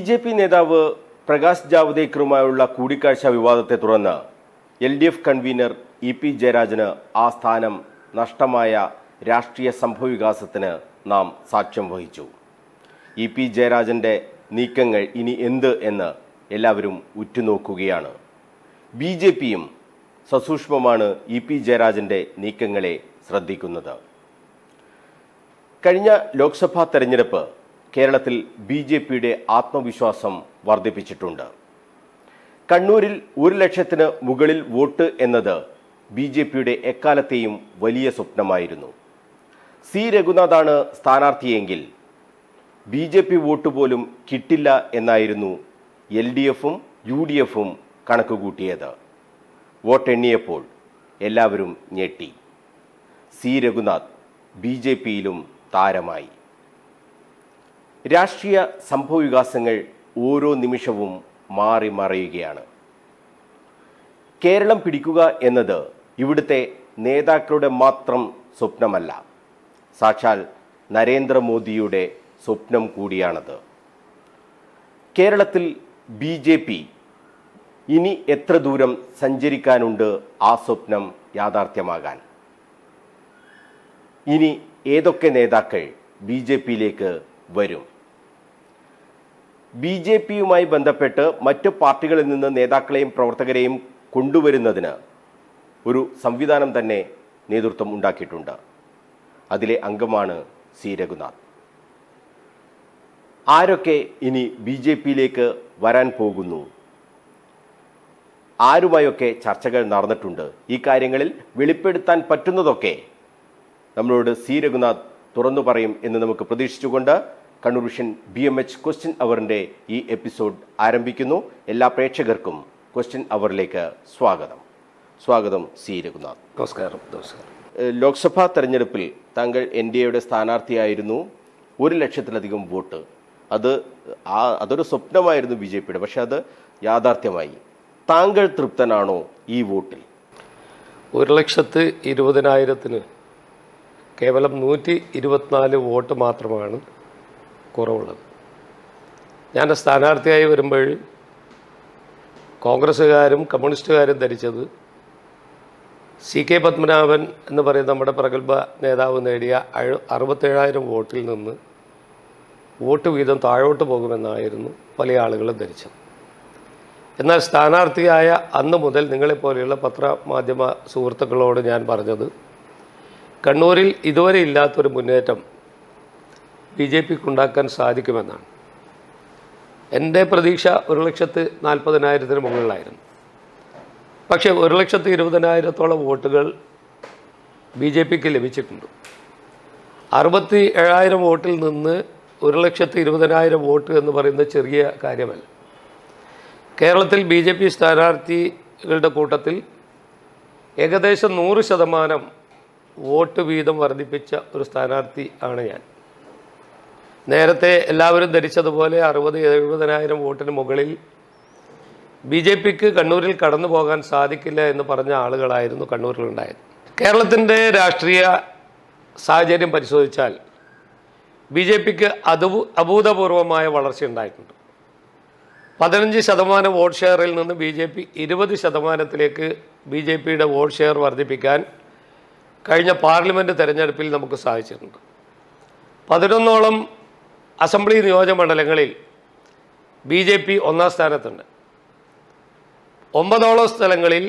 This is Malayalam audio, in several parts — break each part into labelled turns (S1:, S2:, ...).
S1: ബി.ജെ.പി. നേതാവ് പ്രകാശ് ജാവ്ദേക്കറുമായുള്ള കൂടിക്കാഴ്ച വിവാദത്തെ തുടർന്ന് എൽ.ഡി.എഫ്. Convener EP. ജയരാജന് ആ സ്ഥാനം നഷ്ടമായ രാഷ്ട്രീയ സംഭവവികാസത്തിന് നാം സാക്ഷ്യം വഹിച്ചു. ഇ.പി. ജയരാജൻ്റെ നീക്കങ്ങൾ ഇനി എന്ത് എന്ന് എല്ലാവരും ഉറ്റുനോക്കുകയാണ്. ബി.ജെ.പിയും സസൂക്ഷ്മമാണ് ഇ.പി. ജയരാജൻ്റെ നീക്കങ്ങളെ ശ്രദ്ധിക്കുന്നത്. കഴിഞ്ഞ ലോക്സഭാ തെരഞ്ഞെടുപ്പ് കേരളത്തിൽ ബി.ജെ.പിയുടെ ആത്മവിശ്വാസം വർദ്ധിപ്പിച്ചിട്ടുണ്ട്. കണ്ണൂരിൽ 1 ലക്ഷത്തിന് മുകളിൽ വോട്ട് എന്നത് ബി.ജെ.പിയുടെ എക്കാലത്തെയും വലിയ സ്വപ്നമായിരുന്നു. സി രഘുനാഥാണ് സ്ഥാനാർത്ഥിയെങ്കിൽ ബി.ജെ.പി. വോട്ട് പോലും കിട്ടില്ല എന്നായിരുന്നു എൽ.ഡി.എഫും യു.ഡി.എഫും കണക്കുകൂട്ടിയത്. വോട്ടെണ്ണിയപ്പോൾ എല്ലാവരും ഞെട്ടി. സി രഘുനാഥ് ബി.ജെ.പിയിലും താരമായി. രാഷ്ട്രീയ സംഭവവികാസങ്ങൾ ഓരോ നിമിഷവും മാറി മറിയുകയാണ്. കേരളം പിടിക്കുക എന്നത് ഇവിടുത്തെ നേതാക്കളുടെ മാത്രം സ്വപ്നമല്ല, സാക്ഷാൽ നരേന്ദ്രമോദിയുടെ സ്വപ്നം കൂടിയാണത്. കേരളത്തിൽ ബി.ജെ.പി. ഇനി എത്ര ദൂരം സഞ്ചരിക്കാനുണ്ട് ആ സ്വപ്നം യാഥാർത്ഥ്യമാകാൻ? ഇനി ഏതൊക്കെ നേതാക്കൾ ബി.ജെ.പിയിലേക്ക് വരും? ബി.ജെ.പിയുമായി ബന്ധപ്പെട്ട് മറ്റ് പാർട്ടികളിൽ നിന്ന് നേതാക്കളെയും പ്രവർത്തകരെയും കൊണ്ടുവരുന്നതിന് ഒരു സംവിധാനം തന്നെ നേതൃത്വം ഉണ്ടാക്കിയിട്ടുണ്ട്. അതിലെ അംഗമാണ് സി രഘുനാഥ്. ആരൊക്കെ ഇനി ബി.ജെ.പിയിലേക്ക് വരാൻ പോകുന്നു? ആരുമായൊക്കെ ചർച്ചകൾ നടന്നിട്ടുണ്ട്? ഈ കാര്യങ്ങളിൽ വെളിപ്പെടുത്താൻ പറ്റുന്നതൊക്കെ നമ്മളോട് സി രഘുനാഥ് തുറന്നു പറയും എന്ന് നമുക്ക് പ്രതീക്ഷിച്ചുകൊണ്ട് കണ്ണൂർ വിഷൻ BMH ക്വസ്റ്റ്യൻ അവറിൻ്റെ ഈ എപ്പിസോഡ് ആരംഭിക്കുന്നു. എല്ലാ പ്രേക്ഷകർക്കും ക്വസ്റ്റ്യൻ അവറിലേക്ക് സ്വാഗതം സി രഘുനാഥ്.
S2: നമസ്കാരം.
S1: ലോക്സഭാ തെരഞ്ഞെടുപ്പിൽ താങ്കൾ NDAയുടെ സ്ഥാനാർത്ഥിയായിരുന്നു. 1 ലക്ഷത്തിലധികം വോട്ട്. അതൊരു സ്വപ്നമായിരുന്നു ബി.ജെ.പിയുടെ, പക്ഷെ അത് യാഥാർത്ഥ്യമായി. താങ്കൾ തൃപ്തനാണോ ഈ വോട്ടിൽ?
S2: 1,20,000-ന് കേവലം 124 വോട്ട് മാത്രമാണ് കുറവുള്ളത്. ഞാൻ സ്ഥാനാർത്ഥിയായി വരുമ്പോൾ കോൺഗ്രസ്സുകാരും കമ്മ്യൂണിസ്റ്റുകാരും ധരിച്ചത് CK പത്മനാഭൻ എന്ന് പറയുന്ന നമ്മുടെ പ്രഗത്ഭ നേതാവ് നേടിയ 67,000 വോട്ടിൽ നിന്ന് വോട്ട് വീതം താഴോട്ട് പോകുമെന്നായിരുന്നു പല ആളുകളും ധരിച്ചത്. എന്നാൽ സ്ഥാനാർത്ഥിയായ അന്ന് മുതൽ നിങ്ങളെപ്പോലെയുള്ള പത്രമാധ്യമ സുഹൃത്തുക്കളോട് ഞാൻ പറഞ്ഞത്, കണ്ണൂരിൽ ഇതുവരെ ഇല്ലാത്തൊരു മുന്നേറ്റം ബി.ജെ.പിക്ക് ഉണ്ടാക്കാൻ സാധിക്കുമെന്നാണ്. എൻ്റെ പ്രതീക്ഷ 1,40,000-ന് മുകളിലായിരുന്നു. പക്ഷേ 1,20,000-ഓളം വോട്ടുകൾ ബി.ജെ.പിക്ക് ലഭിച്ചിട്ടുണ്ട്. 67,000 വോട്ടിൽ നിന്ന് 1,20,000 വോട്ട് എന്ന് പറയുന്നത് ചെറിയ കാര്യമല്ല. കേരളത്തിൽ ബി.ജെ.പി. സ്ഥാനാർത്ഥികളുടെ കൂട്ടത്തിൽ ഏകദേശം 100% വോട്ട് വീതം വർദ്ധിപ്പിച്ച ഒരു സ്ഥാനാർത്ഥി ആണ് ഞാൻ. നേരത്തെ എല്ലാവരും ധരിച്ചതുപോലെ 60,000-70,000 വോട്ടിന് മുകളിൽ ബി.ജെ.പിക്ക് കണ്ണൂരിൽ കടന്നു പോകാൻ സാധിക്കില്ല എന്ന് പറഞ്ഞ ആളുകളായിരുന്നു കണ്ണൂരിലുണ്ടായത്. കേരളത്തിൻ്റെ രാഷ്ട്രീയ സാഹചര്യം പരിശോധിച്ചാൽ ബി.ജെ.പിക്ക് അഭൂതപൂർവമായ വളർച്ചയുണ്ടായിട്ടുണ്ട്. 15% വോട്ട് ഷെയറിൽ നിന്ന് ബി.ജെ.പി. 20%-ലേക്ക് ബി.ജെ.പിയുടെ വോട്ട് ഷെയർ വർദ്ധിപ്പിക്കാൻ കഴിഞ്ഞ പാർലമെൻറ്റ് തെരഞ്ഞെടുപ്പിൽ നമുക്ക് സാധിച്ചിട്ടുണ്ട്. 11ഓളം അസംബ്ലി നിയോജകമണ്ഡലങ്ങളിൽ ബി.ജെ.പി. 1-ാം സ്ഥാനത്തുണ്ട്. 9ഓളം സ്ഥലങ്ങളിൽ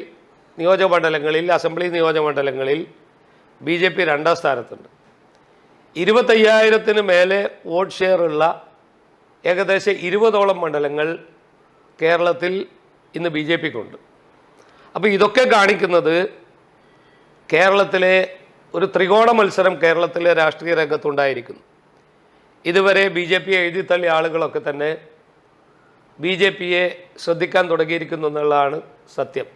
S2: അസംബ്ലി നിയോജകമണ്ഡലങ്ങളിൽ ബി.ജെ.പി. 2-ാം സ്ഥാനത്തുണ്ട്. 25,000-ന് മേലെ വോട്ട് ഷെയറുള്ള ഏകദേശം 20ഓളം മണ്ഡലങ്ങൾ കേരളത്തിൽ ഇന്ന് ബി.ജെ.പിക്കുണ്ട്. അപ്പോൾ ഇതൊക്കെ കാണിക്കുന്നത് കേരളത്തിലെ ഒരു ത്രികോണ മത്സരം കേരളത്തിലെ രാഷ്ട്രീയ രംഗത്തുണ്ടായിരിക്കുന്നു. ഇതുവരെ ബി.ജെ.പി. എഴുതിത്തള്ളിയ ആളുകളൊക്കെ തന്നെ ബി.ജെ.പിയെ ശ്രദ്ധിക്കാൻ തുടങ്ങിയിരിക്കുന്നു എന്നുള്ളതാണ് സത്യം.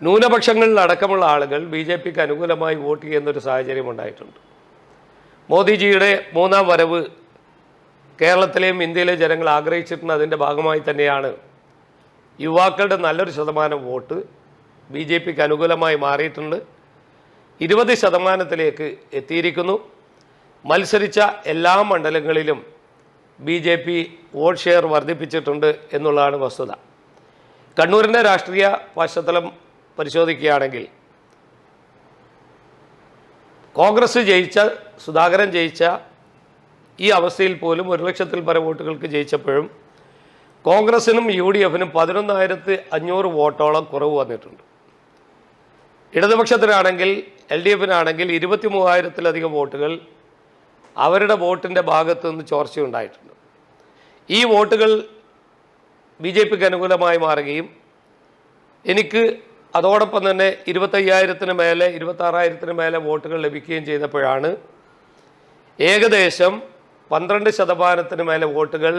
S2: ന്യൂനപക്ഷങ്ങളിലടക്കമുള്ള ആളുകൾ ബി.ജെ.പിക്ക് അനുകൂലമായി വോട്ട് ചെയ്യുന്നൊരു സാഹചര്യം ഉണ്ടായിട്ടുണ്ട്. മോദിജിയുടെ 3-ാം വരവ് കേരളത്തിലെയും ഇന്ത്യയിലെ ജനങ്ങൾ ആഗ്രഹിച്ചിട്ടുണ്ട്. അതിൻ്റെ ഭാഗമായി തന്നെയാണ് യുവാക്കളുടെ നല്ലൊരു ശതമാനം വോട്ട് ബി.ജെ.പിക്ക് അനുകൂലമായി മാറിയിട്ടുണ്ട്. 20%-ലേക്ക് എത്തിയിരിക്കുന്നു. മത്സരിച്ച എല്ലാ മണ്ഡലങ്ങളിലും BJP വോട്ട് ഷെയർ വർദ്ധിപ്പിച്ചിട്ടുണ്ട് എന്നുള്ളതാണ് വസ്തുത. കണ്ണൂരിൻ്റെ രാഷ്ട്രീയ പശ്ചാത്തലം പരിശോധിക്കുകയാണെങ്കിൽ കോൺഗ്രസ് ജയിച്ച, സുധാകരൻ ജയിച്ച ഈ അവസ്ഥയിൽ പോലും 1 ലക്ഷത്തിൽ പരം വോട്ടുകൾക്ക് ജയിച്ചപ്പോഴും കോൺഗ്രസിനും UDFനും 11,500 വോട്ടോളം കുറവ് വന്നിട്ടുണ്ട്. ഇടതുപക്ഷത്തിനാണെങ്കിൽ LDFനാണെങ്കിൽ 23,000-ലധികം വോട്ടുകൾ അവരുടെ വോട്ടിൻ്റെ ഭാഗത്തു നിന്ന് ചോർച്ചയുണ്ടായിട്ടുണ്ട്. ഈ വോട്ടുകൾ BJPക്ക് അനുകൂലമായി മാറുകയും എനിക്ക് അതോടൊപ്പം തന്നെ 25,000-ന് മേലെ 26,000-ന് മേലെ വോട്ടുകൾ ലഭിക്കുകയും ചെയ്തപ്പോഴാണ് ഏകദേശം 12% മേലെ വോട്ടുകൾ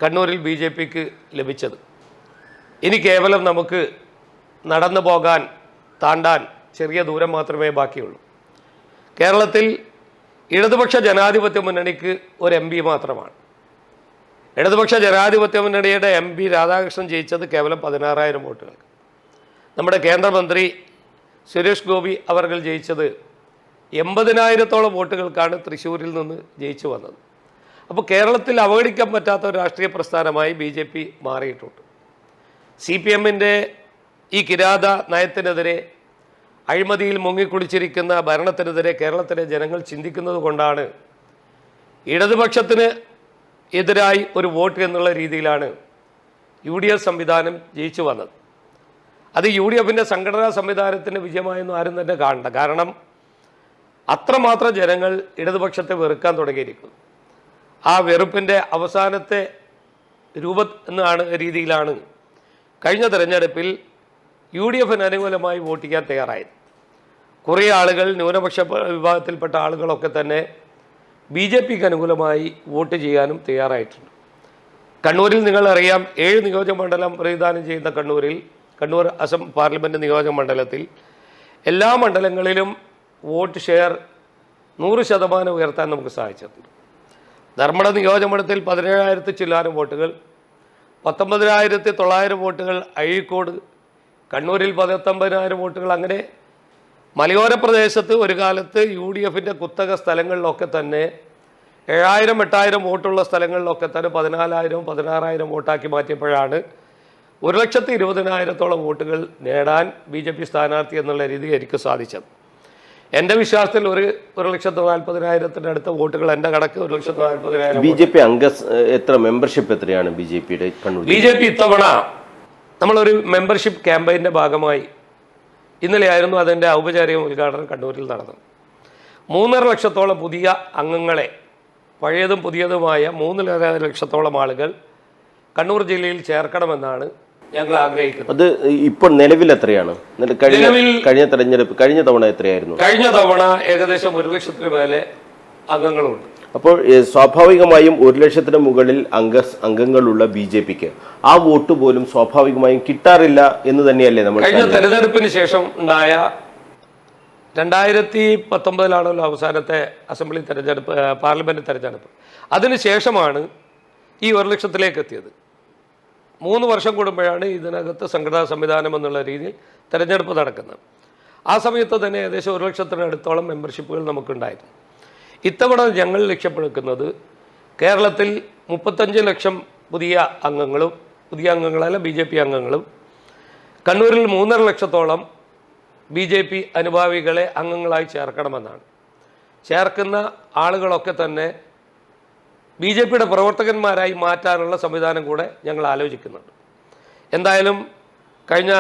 S2: കണ്ണൂരിൽ BJPക്ക് ലഭിച്ചത്. ഇനി കേവലം നമുക്ക് നടന്നു പോകാൻ, താണ്ടാൻ ചെറിയ ദൂരം മാത്രമേ ബാക്കിയുള്ളൂ. കേരളത്തിൽ ഇടതുപക്ഷ ജനാധിപത്യ മുന്നണിക്ക് ഒരു MP മാത്രമാണ്. ഇടതുപക്ഷ ജനാധിപത്യ മുന്നണിയുടെ MP രാധാകൃഷ്ണൻ ജയിച്ചത് കേവലം 16,000 വോട്ടുകൾക്ക്. നമ്മുടെ കേന്ദ്രമന്ത്രി സുരേഷ് ഗോപി അവർകൾ ജയിച്ചത് 80,000-ഓളം വോട്ടുകൾക്കാണ് തൃശ്ശൂരിൽ നിന്ന് ജയിച്ചു വന്നത്. അപ്പോൾ കേരളത്തിൽ അവഗണിക്കാൻ പറ്റാത്ത ഒരു രാഷ്ട്രീയ പ്രസ്ഥാനമായി BJP മാറിയിട്ടുണ്ട്. CPMൻ്റെ ഈ കിരാത നയത്തിനെതിരെ, അഴിമതിയിൽ മുങ്ങിക്കുളിച്ചിരിക്കുന്ന ഭരണത്തിനെതിരെ കേരളത്തിലെ ജനങ്ങൾ ചിന്തിക്കുന്നത് കൊണ്ടാണ് ഇടതുപക്ഷത്തിന് എതിരായി ഒരു വോട്ട് എന്നുള്ള രീതിയിലാണ് UDF സംവിധാനം ജയിച്ചു വന്നത്. അത് UDFൻ്റെ സംഘടനാ സംവിധാനത്തിൻ്റെ വിജയമായൊന്നും ആരും തന്നെ കാണണ്ട. കാരണം അത്രമാത്രം ജനങ്ങൾ ഇടതുപക്ഷത്തെ വെറുക്കാൻ തുടങ്ങിയിരിക്കുന്നു. ആ വെറുപ്പിൻ്റെ അവസാനത്തെ രീതിയിലാണ് കഴിഞ്ഞ തെരഞ്ഞെടുപ്പിൽ UDFന് അനുകൂലമായി വോട്ട് ചെയ്യാൻ തയ്യാറായത്. കുറേ ആളുകൾ, ന്യൂനപക്ഷ വിഭാഗത്തിൽപ്പെട്ട ആളുകളൊക്കെ തന്നെ BJPക്ക് അനുകൂലമായി വോട്ട് ചെയ്യാനും തയ്യാറായിട്ടുണ്ട്. കണ്ണൂരിൽ നിങ്ങളറിയാം, 7 നിയോജകമണ്ഡലം പ്രതിനിധാനം ചെയ്യുന്ന കണ്ണൂർ പാർലമെൻറ്റ് നിയോജക മണ്ഡലത്തിൽ എല്ലാ മണ്ഡലങ്ങളിലും വോട്ട് ഷെയർ 100% ഉയർത്താൻ നമുക്ക് സാധിച്ചിട്ടുണ്ട്. ധർമ്മട നിയോജകമണ്ഡലത്തിൽ 17,000 ചില്ലാനം വോട്ടുകൾ, 19,900 വോട്ടുകൾ അഴീക്കോട്, കണ്ണൂരിൽ 19,000 വോട്ടുകൾ. അങ്ങനെ മലയോര പ്രദേശത്ത് ഒരു കാലത്ത് UDFൻ്റെ കുത്തക സ്ഥലങ്ങളിലൊക്കെ തന്നെ 7,000-8,000 വോട്ടുള്ള സ്ഥലങ്ങളിലൊക്കെ തന്നെ 14,000-ഉം 16,000 വോട്ടാക്കി മാറ്റിയപ്പോഴാണ് 1,20,000-ഓളം വോട്ടുകൾ നേടാൻ BJP സ്ഥാനാർത്ഥി എന്നുള്ള രീതിയിൽ എനിക്ക് സാധിച്ചത്. എൻ്റെ വിശ്വാസത്തിൽ 1,40,000-ന് അടുത്ത വോട്ടുകൾ എൻ്റെ കണക്ക് 1,40,000.
S1: BJP എത്ര മെമ്പർഷിപ്പ് എത്രയാണ് BJPയുടെ കണ്ണൂർ?
S2: BJP ഇത്തവണ നമ്മളൊരു മെമ്പർഷിപ്പ് ക്യാമ്പയിൻ്റെ ഭാഗമായി ഇന്നലെയായിരുന്നു അതിൻ്റെ ഔപചാരിക ഉദ്ഘാടനം കണ്ണൂരിൽ നടന്നത്. 3.5 ലക്ഷത്തോളം പുതിയ അംഗങ്ങളെ, പഴയതും പുതിയതുമായ 3.5 ലക്ഷത്തോളം ആളുകൾ കണ്ണൂർ ജില്ലയിൽ ചേർക്കണമെന്നാണ് ഞങ്ങൾ ആഗ്രഹിക്കുന്നത്.
S1: അത് ഇപ്പോൾ നിലവിൽ എത്രയാണ്? കഴിഞ്ഞ തവണ എത്രയായിരുന്നു?
S2: കഴിഞ്ഞ തവണ ഏകദേശം 1 ലക്ഷത്തിന് മേലെ അംഗങ്ങളുണ്ട്.
S1: അപ്പോൾ സ്വാഭാവികമായും 1 ലക്ഷത്തിന് മുകളിൽ അംഗങ്ങളുള്ള BJPക്ക് ആ വോട്ട് പോലും സ്വാഭാവികമായും കിട്ടാറില്ല എന്ന് തന്നെയല്ലേ നമ്മൾ
S2: കഴിഞ്ഞ തെരഞ്ഞെടുപ്പിന് ശേഷം ഉണ്ടായ 2019 അവസാനത്തെ അസംബ്ലി തെരഞ്ഞെടുപ്പ്, പാർലമെന്റ് തെരഞ്ഞെടുപ്പ്. അതിനുശേഷമാണ് ഈ 1 ലക്ഷത്തിലേക്ക് എത്തിയത്. 3 വർഷം കൂടുമ്പോഴാണ് ഇതിനകത്ത് സംഘടനാ സംവിധാനം എന്നുള്ള രീതിയിൽ തെരഞ്ഞെടുപ്പ് നടക്കുന്നത്. ആ സമയത്ത് തന്നെ ഏകദേശം 1 ലക്ഷത്തിനടുത്തോളം മെമ്പർഷിപ്പുകൾ നമുക്കുണ്ടായിരുന്നു. ഇത്തവണ ഞങ്ങൾ ലക്ഷ്യപ്പെടുന്നത് കേരളത്തിൽ 35 ലക്ഷം പുതിയ അംഗങ്ങളല്ല BJP അംഗങ്ങളും, കണ്ണൂരിൽ 3.5 ലക്ഷത്തോളം BJP അനുഭാവികളെ അംഗങ്ങളായി ചേർക്കണമെന്നാണ്. ചേർക്കുന്ന ആളുകളൊക്കെ തന്നെ BJPയുടെ പ്രവർത്തകന്മാരായി മാറ്റാനുള്ള സംവിധാനം കൂടെ ഞങ്ങൾ ആലോചിക്കുന്നുണ്ട്. എന്തായാലും കഴിഞ്ഞ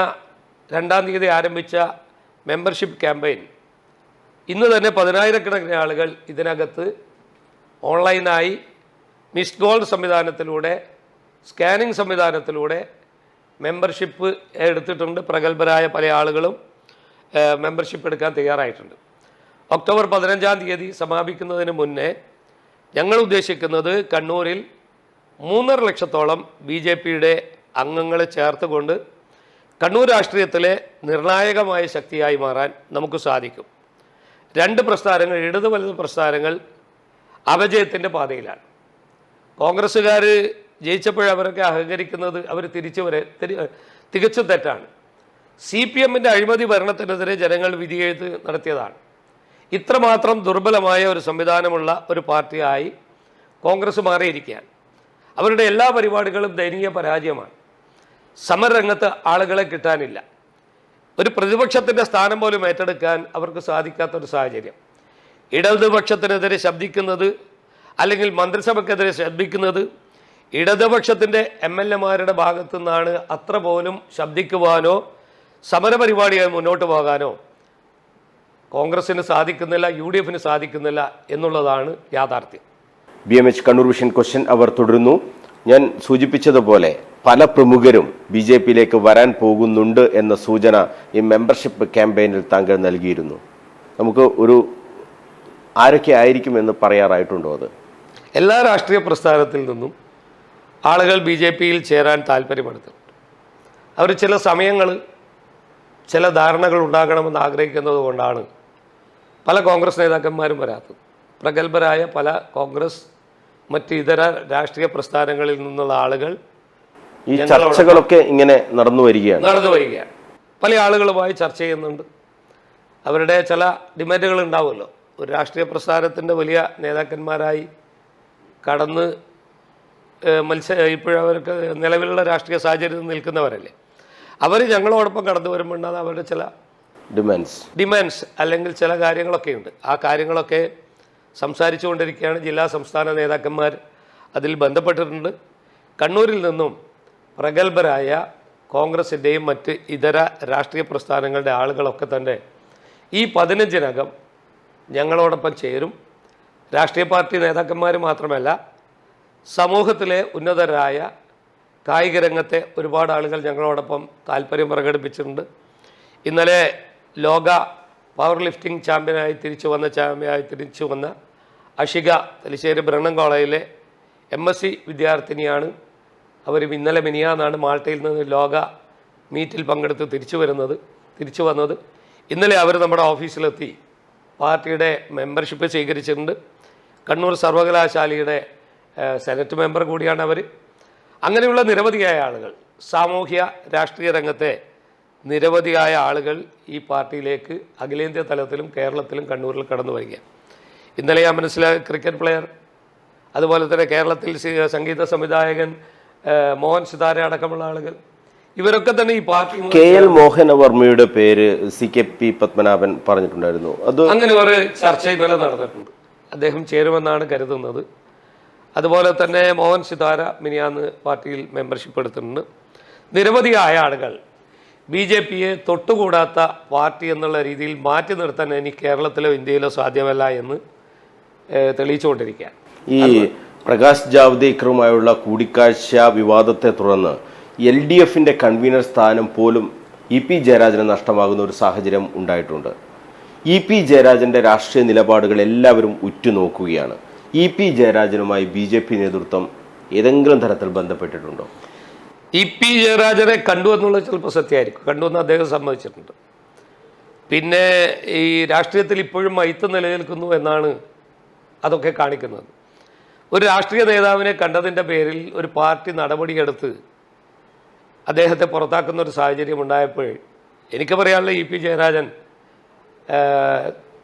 S2: 2-ാം തീയതി ആരംഭിച്ച മെമ്പർഷിപ്പ് ക്യാമ്പയിൻ ഇന്ന് തന്നെ 10,000-കണക്കിന് ആളുകൾ ഇതിനകത്ത് ഓൺലൈനായി മിസ്ഡ് കോൾ സംവിധാനത്തിലൂടെ, സ്കാനിംഗ് സംവിധാനത്തിലൂടെ മെമ്പർഷിപ്പ് എടുത്തിട്ടുണ്ട്. പ്രഗത്ഭരായ പല ആളുകളും മെമ്പർഷിപ്പ് എടുക്കാൻ തയ്യാറായിട്ടുണ്ട്. ഒക്ടോബർ 15-ാം തീയതി സമാപിക്കുന്നതിന് മുന്നേ ഞങ്ങൾ ഉദ്ദേശിക്കുന്നത് കണ്ണൂരിൽ 3.5 ലക്ഷത്തോളം BJPയുടെ അംഗങ്ങളെ ചേർത്തുകൊണ്ട് കണ്ണൂർ രാഷ്ട്രീയത്തിലെ നിർണായകമായ ശക്തിയായി മാറാൻ നമുക്ക് സാധിക്കും. 2 പ്രസ്ഥാനങ്ങൾ, ഇടതു വലത് പ്രസ്ഥാനങ്ങൾ അപജയത്തിൻ്റെ പാതയിലാണ്. കോൺഗ്രസ്സുകാർ ജയിച്ചപ്പോഴവരൊക്കെ അഹങ്കരിക്കുന്നത് അവർ തികച്ചും തെറ്റാണ്. CPMൻ്റെ അഴിമതി ഭരണത്തിനെതിരെ ജനങ്ങൾ വിധിയെഴുത്ത് നടത്തിയതാണ്. ഇത്രമാത്രം ദുർബലമായ ഒരു സംവിധാനമുള്ള ഒരു പാർട്ടിയായി കോൺഗ്രസ് മാറിയിരിക്കുകയാണ്. അവരുടെ എല്ലാ പരിപാടികളും ദയനീയ പരാജയമാണ്. സമരരംഗത്ത് ആളുകളെ കിട്ടാനില്ല. ഒരു പ്രതിപക്ഷത്തിൻ്റെ സ്ഥാനം പോലും ഏറ്റെടുക്കാൻ അവർക്ക് സാധിക്കാത്തൊരു സാഹചര്യം. ഇടതുപക്ഷത്തിനെതിരെ ശബ്ദിക്കുന്നത് അല്ലെങ്കിൽ മന്ത്രിസഭയ്ക്കെതിരെ ശബ്ദിക്കുന്നത് ഇടതുപക്ഷത്തിൻ്റെ MLA-മാരുടെ ഭാഗത്തു നിന്നാണ്. അത്ര പോലും ശബ്ദിക്കുവാനോ സമരപരിപാടിയായി മുന്നോട്ട് പോകാനോ കോൺഗ്രസിന് സാധിക്കുന്നില്ല, UDF-ന് സാധിക്കുന്നില്ല എന്നുള്ളതാണ് യാഥാർത്ഥ്യം.
S1: BMH കണ്ണൂർ വിഷൻ ക്വസ്റ്റ്യൻ അവർ തുടരുന്നു. ഞാൻ സൂചിപ്പിച്ചതുപോലെ പല പ്രമുഖരും BJP-യിലേക്ക് വരാൻ പോകുന്നുണ്ട് എന്ന സൂചന ഈ മെമ്പർഷിപ്പ് ക്യാമ്പയിനിൽ താങ്കൾ നൽകിയിരുന്നു. നമുക്ക് ഒരു ആരൊക്കെ ആയിരിക്കുമെന്ന് പറയാറായിട്ടുണ്ടോ? അത്
S2: എല്ലാ രാഷ്ട്രീയ പ്രസ്ഥാനത്തിൽ നിന്നും ആളുകൾ BJP-യിൽ ചേരാൻ താല്പര്യപ്പെടുത്തുന്നുണ്ട്. അവർ ചില സമയങ്ങൾ ചില ധാരണകൾ ഉണ്ടാകണമെന്ന് ആഗ്രഹിക്കുന്നത് കൊണ്ടാണ് പല കോൺഗ്രസ് നേതാക്കന്മാരും വരാത്തത്. പ്രഗത്ഭരായ പല കോൺഗ്രസ് മറ്റ് ഇതര രാഷ്ട്രീയ പ്രസ്ഥാനങ്ങളിൽ നിന്നുള്ള ആളുകൾ
S1: ഈ ചർച്ചകളൊക്കെ ഇങ്ങനെ നടന്നു വരികയാണ്.
S2: പല ആളുകളുമായി ചർച്ച ചെയ്യുന്നുണ്ട്. അവരുടെ ചില ഡിമാൻഡുകൾ ഉണ്ടാവുമല്ലോ. ഒരു രാഷ്ട്രീയ പ്രസ്ഥാനത്തിൻ്റെ വലിയ നേതാക്കന്മാരായി കടന്ന് ഇപ്പോഴവർക്ക് നിലവിലുള്ള രാഷ്ട്രീയ സാഹചര്യത്തിൽ നിൽക്കുന്നവരല്ലേ. അവർ ഞങ്ങളോടൊപ്പം കടന്നു വരുമ്പോഴാണ് അവരുടെ ചില ഡിമാൻഡ്സ് അല്ലെങ്കിൽ ചില കാര്യങ്ങളൊക്കെ ഉണ്ട്. ആ കാര്യങ്ങളൊക്കെ സംസാരിച്ചു കൊണ്ടിരിക്കുകയാണ്. ജില്ലാ സംസ്ഥാന നേതാക്കന്മാർ അതിൽ ബന്ധപ്പെട്ടിട്ടുണ്ട്. കണ്ണൂരിൽ നിന്നും പ്രഗത്ഭരായ കോൺഗ്രസിൻ്റെയും മറ്റ് ഇതര രാഷ്ട്രീയ പ്രസ്ഥാനങ്ങളുടെ ആളുകളൊക്കെ തന്നെ ഈ 15-നകം ഞങ്ങളോടൊപ്പം ചേരും. രാഷ്ട്രീയ പാർട്ടി നേതാക്കന്മാർ മാത്രമല്ല, സമൂഹത്തിലെ ഉന്നതരായ കായിക രംഗത്തെ ഒരുപാട് ആളുകൾ ഞങ്ങളോടൊപ്പം താല്പര്യം പ്രകടിപ്പിച്ചിട്ടുണ്ട്. ഇന്നലെ ലോക പവർ ലിഫ്റ്റിംഗ് ചാമ്പ്യനായി തിരിച്ചു വന്ന അഷിക തലശ്ശേരി ബ്രണ്ണൻ കോളേജിലെ MSc വിദ്യാർത്ഥിനിയാണ്. അവർ ഇന്നലെ മിനിയാന്നാണ് മാൾട്ടയിൽ നിന്ന് ലോക മീറ്റിൽ പങ്കെടുത്ത് തിരിച്ചു വന്നത്. ഇന്നലെ അവർ നമ്മുടെ ഓഫീസിലെത്തി പാർട്ടിയുടെ മെമ്പർഷിപ്പ് സ്വീകരിച്ചിട്ടുണ്ട്. കണ്ണൂർ സർവകലാശാലയുടെ സെനറ്റ് മെമ്പർ കൂടിയാണ് അവർ. അങ്ങനെയുള്ള നിരവധിയായ ആളുകൾ, സാമൂഹ്യ രാഷ്ട്രീയ രംഗത്തെ നിരവധിയായ ആളുകൾ ഈ പാർട്ടിയിലേക്ക് അഖിലേന്ത്യാ തലത്തിലും കേരളത്തിലും കണ്ണൂരിൽ കടന്നു വരികയാണ്. ഇന്നലെ ഞാൻ മനസ്സിലായ ക്രിക്കറ്റ് പ്ലെയർ, അതുപോലെ തന്നെ കേരളത്തിൽ സംഗീത സംവിധായകൻ മോഹൻ സിതാര അടക്കമുള്ള ആളുകൾ, ഇവരൊക്കെ തന്നെ ഈ പാർട്ടി
S1: KL മോഹനവർമ്മയുടെ പേര് CKP പത്മനാഭൻ പറഞ്ഞിട്ടുണ്ടായിരുന്നു. അത്
S2: അങ്ങനെ ഒരു ചർച്ച ഇന്നലെ നടന്നിട്ടുണ്ട്. അദ്ദേഹം ചേരുമെന്നാണ് കരുതുന്നത്. അതുപോലെ തന്നെ മോഹൻ സിതാര മിനിയാന്ന് പാർട്ടിയിൽ മെമ്പർഷിപ്പ് എടുത്തിട്ടുണ്ട്. നിരവധിയായ ആളുകൾ BJP-യെ തൊട്ടുകൂടാത്ത പാർട്ടി എന്നുള്ള രീതിയിൽ മാറ്റി നിർത്താൻ ഇനി കേരളത്തിലോ ഇന്ത്യയിലോ സാധ്യമല്ല എന്ന് തെളിയിച്ചുകൊണ്ടിരിക്കുകയാണ്.
S1: ഈ പ്രകാശ് ജാവ്ദേക്കറുമായുള്ള കൂടിക്കാഴ്ച വിവാദത്തെ തുടർന്ന് LDF-ന്റെ കൺവീനർ സ്ഥാനം പോലും EP ജയരാജന് നഷ്ടമാകുന്ന ഒരു സാഹചര്യം ഉണ്ടായിട്ടുണ്ട്. EP ജയരാജന്റെ രാഷ്ട്രീയ നിലപാടുകൾ എല്ലാവരും ഉറ്റുനോക്കുകയാണ്. EP ജയരാജനുമായി BJP നേതൃത്വം ഏതെങ്കിലും തരത്തിൽ ബന്ധപ്പെട്ടിട്ടുണ്ടോ?
S2: EP ജയരാജനെ കണ്ടു എന്നുള്ളത് ചിലപ്പോൾ സത്യമായിരിക്കും. കണ്ടുവെന്ന് അദ്ദേഹം സമ്മതിച്ചിട്ടുണ്ട്. പിന്നെ ഈ രാഷ്ട്രീയത്തിൽ ഇപ്പോഴും മൈത്ത് നിലനിൽക്കുന്നു എന്നാണ് അതൊക്കെ കാണിക്കുന്നത്. ഒരു രാഷ്ട്രീയ നേതാവിനെ കണ്ടതിൻ്റെ പേരിൽ ഒരു പാർട്ടി നടപടിയെടുത്ത് അദ്ദേഹത്തെ പുറത്താക്കുന്ന ഒരു സാഹചര്യം ഉണ്ടായപ്പോൾ എനിക്ക് പറയാനുള്ള EP ജയരാജൻ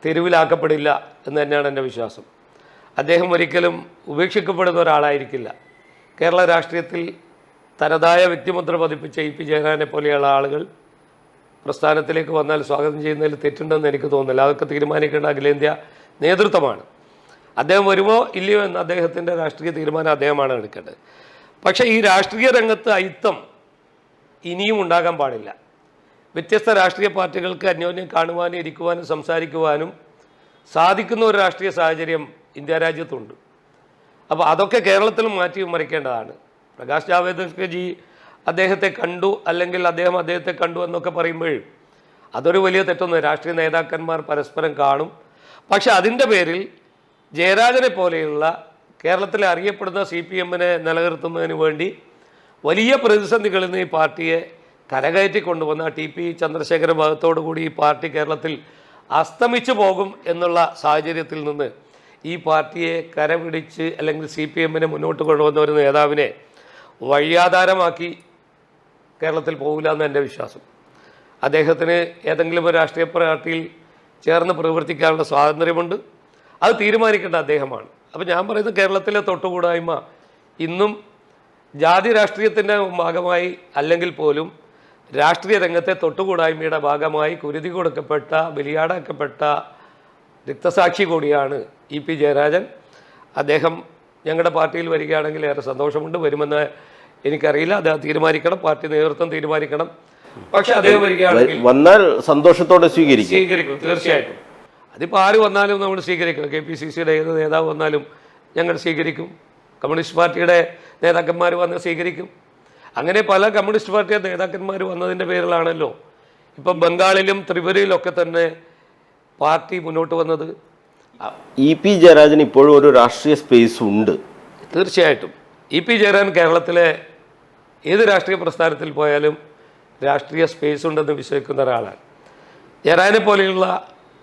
S2: തെരുവിലാക്കപ്പെടില്ല എന്ന് തന്നെയാണ് എൻ്റെ വിശ്വാസം. അദ്ദേഹം ഒരിക്കലും ഉപേക്ഷിക്കപ്പെടുന്ന ഒരാളായിരിക്കില്ല. കേരള രാഷ്ട്രീയത്തിൽ തനതായ വ്യക്തിമുദ്ര പതിപ്പിച്ച EP ജയരാജനെ പോലെയുള്ള ആളുകൾ പ്രസ്ഥാനത്തിലേക്ക് വന്നാൽ സ്വാഗതം ചെയ്യുന്നതിൽ തെറ്റുണ്ടെന്ന് എനിക്ക് തോന്നുന്നില്ല. അതൊക്കെ തീരുമാനിക്കേണ്ട അഖിലേന്ത്യാ നേതൃത്വമാണ്. അദ്ദേഹം വരുമോ ഇല്ലയോ എന്ന് അദ്ദേഹത്തിൻ്റെ രാഷ്ട്രീയ തീരുമാനം അദ്ദേഹമാണ് എടുക്കേണ്ടത്. പക്ഷേ ഈ രാഷ്ട്രീയ രംഗത്ത് അയിത്തം ഇനിയും ഉണ്ടാകാൻ പാടില്ല. വ്യത്യസ്ത രാഷ്ട്രീയ പാർട്ടികൾക്ക് അന്യോന്യം കാണുവാനും ഇരിക്കുവാനും സംസാരിക്കുവാനും സാധിക്കുന്ന ഒരു രാഷ്ട്രീയ സാഹചര്യം ഇന്ത്യ രാജ്യത്തുണ്ട്. അപ്പോൾ അതൊക്കെ കേരളത്തിലും മാറ്റി മറിക്കേണ്ടതാണ്. പ്രകാശ് ജാവ്ദേക്കർ അദ്ദേഹത്തെ കണ്ടു അല്ലെങ്കിൽ അദ്ദേഹത്തെ കണ്ടു എന്നൊക്കെ പറയുമ്പോൾ അതൊരു വലിയ തെറ്റൊന്നും. രാഷ്ട്രീയ നേതാക്കന്മാർ പരസ്പരം കാണും. പക്ഷെ അതിൻ്റെ പേരിൽ ജയരാജനെ പോലെയുള്ള കേരളത്തിലെ അറിയപ്പെടുന്ന CPM-നെ നിലനിർത്തുന്നതിന് വേണ്ടി വലിയ പ്രതിസന്ധികളിൽ നിന്ന് ഈ പാർട്ടിയെ കരകയറ്റി കൊണ്ടുവന്ന TP ചന്ദ്രശേഖരൻ ഭാഗത്തോടുകൂടി ഈ പാർട്ടി കേരളത്തിൽ അസ്തമിച്ചു പോകും എന്നുള്ള സാഹചര്യത്തിൽ നിന്ന് ഈ പാർട്ടിയെ കരപിടിച്ച് അല്ലെങ്കിൽ CPM-നെ മുന്നോട്ട് കൊണ്ടുവന്ന ഒരു നേതാവിനെ വഴിയാധാരമാക്കി കേരളത്തിൽ പോകില്ല എന്ന് എൻ്റെ വിശ്വാസം. അദ്ദേഹത്തിന് ഏതെങ്കിലും ഒരു രാഷ്ട്രീയ പാർട്ടിയിൽ ചേർന്ന് പ്രവർത്തിക്കാനുള്ള സ്വാതന്ത്ര്യമുണ്ട്. അത് തീരുമാനിക്കേണ്ട അദ്ദേഹമാണ്. അപ്പോൾ ഞാൻ പറയുന്നത് കേരളത്തിലെ തൊട്ടുകൂടായ്മ ഇന്നും ജാതി രാഷ്ട്രീയത്തിൻ്റെ ഭാഗമായി അല്ലെങ്കിൽ പോലും രാഷ്ട്രീയ രംഗത്തെ തൊട്ടുകൂടായ്മയുടെ ഭാഗമായി കുരുതി കൊടുക്കപ്പെട്ട ബലിയാടാക്കപ്പെട്ട രക്തസാക്ഷി കൂടിയാണ് EP ജയരാജൻ. അദ്ദേഹം ഞങ്ങളുടെ പാർട്ടിയിൽ വരികയാണെങ്കിൽ ഏറെ സന്തോഷമുണ്ട്. വരുമെന്ന് എനിക്കറിയില്ല, അദ്ദേഹം തീരുമാനിക്കണം, പാർട്ടി നേതൃത്വം തീരുമാനിക്കണം. പക്ഷെ അദ്ദേഹം വരികയാണെങ്കിൽ
S1: വന്നാൽ സന്തോഷത്തോടെ
S2: സ്വീകരിക്കും, തീർച്ചയായിട്ടും. അതിപ്പോൾ ആര് വന്നാലും നമ്മൾ സ്വീകരിക്കും. KPCCയുടെ ഏത് നേതാവ് വന്നാലും ഞങ്ങൾ സ്വീകരിക്കും. കമ്മ്യൂണിസ്റ്റ് പാർട്ടിയുടെ നേതാക്കന്മാർ വന്ന് സ്വീകരിക്കും. അങ്ങനെ പല കമ്മ്യൂണിസ്റ്റ് പാർട്ടിയുടെ നേതാക്കന്മാർ വന്നതിൻ്റെ പേരിലാണല്ലോ ഇപ്പം ബംഗാളിലും ത്രിപുരയിലൊക്കെ തന്നെ പാർട്ടി മുന്നോട്ട് വന്നത്.
S1: EP ജയരാജൻ ഇപ്പോഴും ഒരു രാഷ്ട്രീയ സ്പേസ് ഉണ്ട്.
S2: തീർച്ചയായിട്ടും EP ജയരാജൻ കേരളത്തിലെ ഏത് രാഷ്ട്രീയ പ്രസ്ഥാനത്തിൽ പോയാലും രാഷ്ട്രീയ സ്പേസ് ഉണ്ടെന്ന് വിശ്വസിക്കുന്ന ഒരാളാണ്. ജയരാജനെ പോലെയുള്ള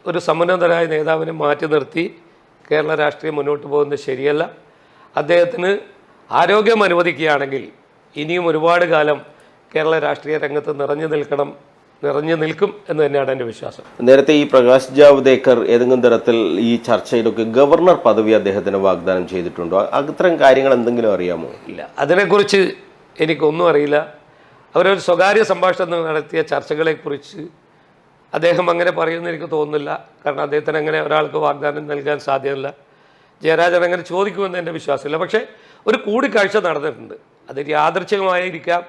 S2: ഒരു സമുന്നതരായ നേതാവിനെ മാറ്റി നിർത്തി കേരള രാഷ്ട്രീയം മുന്നോട്ട് പോകുന്നത് ശരിയല്ല. അദ്ദേഹത്തിന് ആരോഗ്യം അനുവദിക്കുകയാണെങ്കിൽ ഇനിയും ഒരുപാട് കാലം കേരള രാഷ്ട്രീയ രംഗത്ത് നിറഞ്ഞു നിൽക്കും എന്ന് തന്നെയാണ് എൻ്റെ വിശ്വാസം.
S1: നേരത്തെ ഈ പ്രകാശ് ജാവ്ദേക്കർ ഏതെങ്കിലും തരത്തിൽ ഈ ചർച്ചയിലൊക്കെ ഗവർണർ പദവി അദ്ദേഹത്തിന് വാഗ്ദാനം ചെയ്തിട്ടുണ്ടോ? അത്തരം കാര്യങ്ങൾ എന്തെങ്കിലും അറിയാമോ?
S2: ഇല്ല, അതിനെക്കുറിച്ച് എനിക്കൊന്നും അറിയില്ല. അവരൊരു സ്വകാര്യ സംഭാഷണം നടത്തിയ ചർച്ചകളെക്കുറിച്ച് അദ്ദേഹം അങ്ങനെ പറയുമെന്ന് എനിക്ക് തോന്നുന്നില്ല. കാരണം അദ്ദേഹത്തിന് അങ്ങനെ ഒരാൾക്ക് വാഗ്ദാനം നൽകാൻ സാധ്യമല്ല. ജയരാജൻ അങ്ങനെ ചോദിക്കുമെന്ന് എൻ്റെ വിശ്വാസമില്ല. പക്ഷേ ഒരു കൂടിക്കാഴ്ച നടന്നിട്ടുണ്ട്. അത് യാദൃച്ഛികമായിരിക്കാം.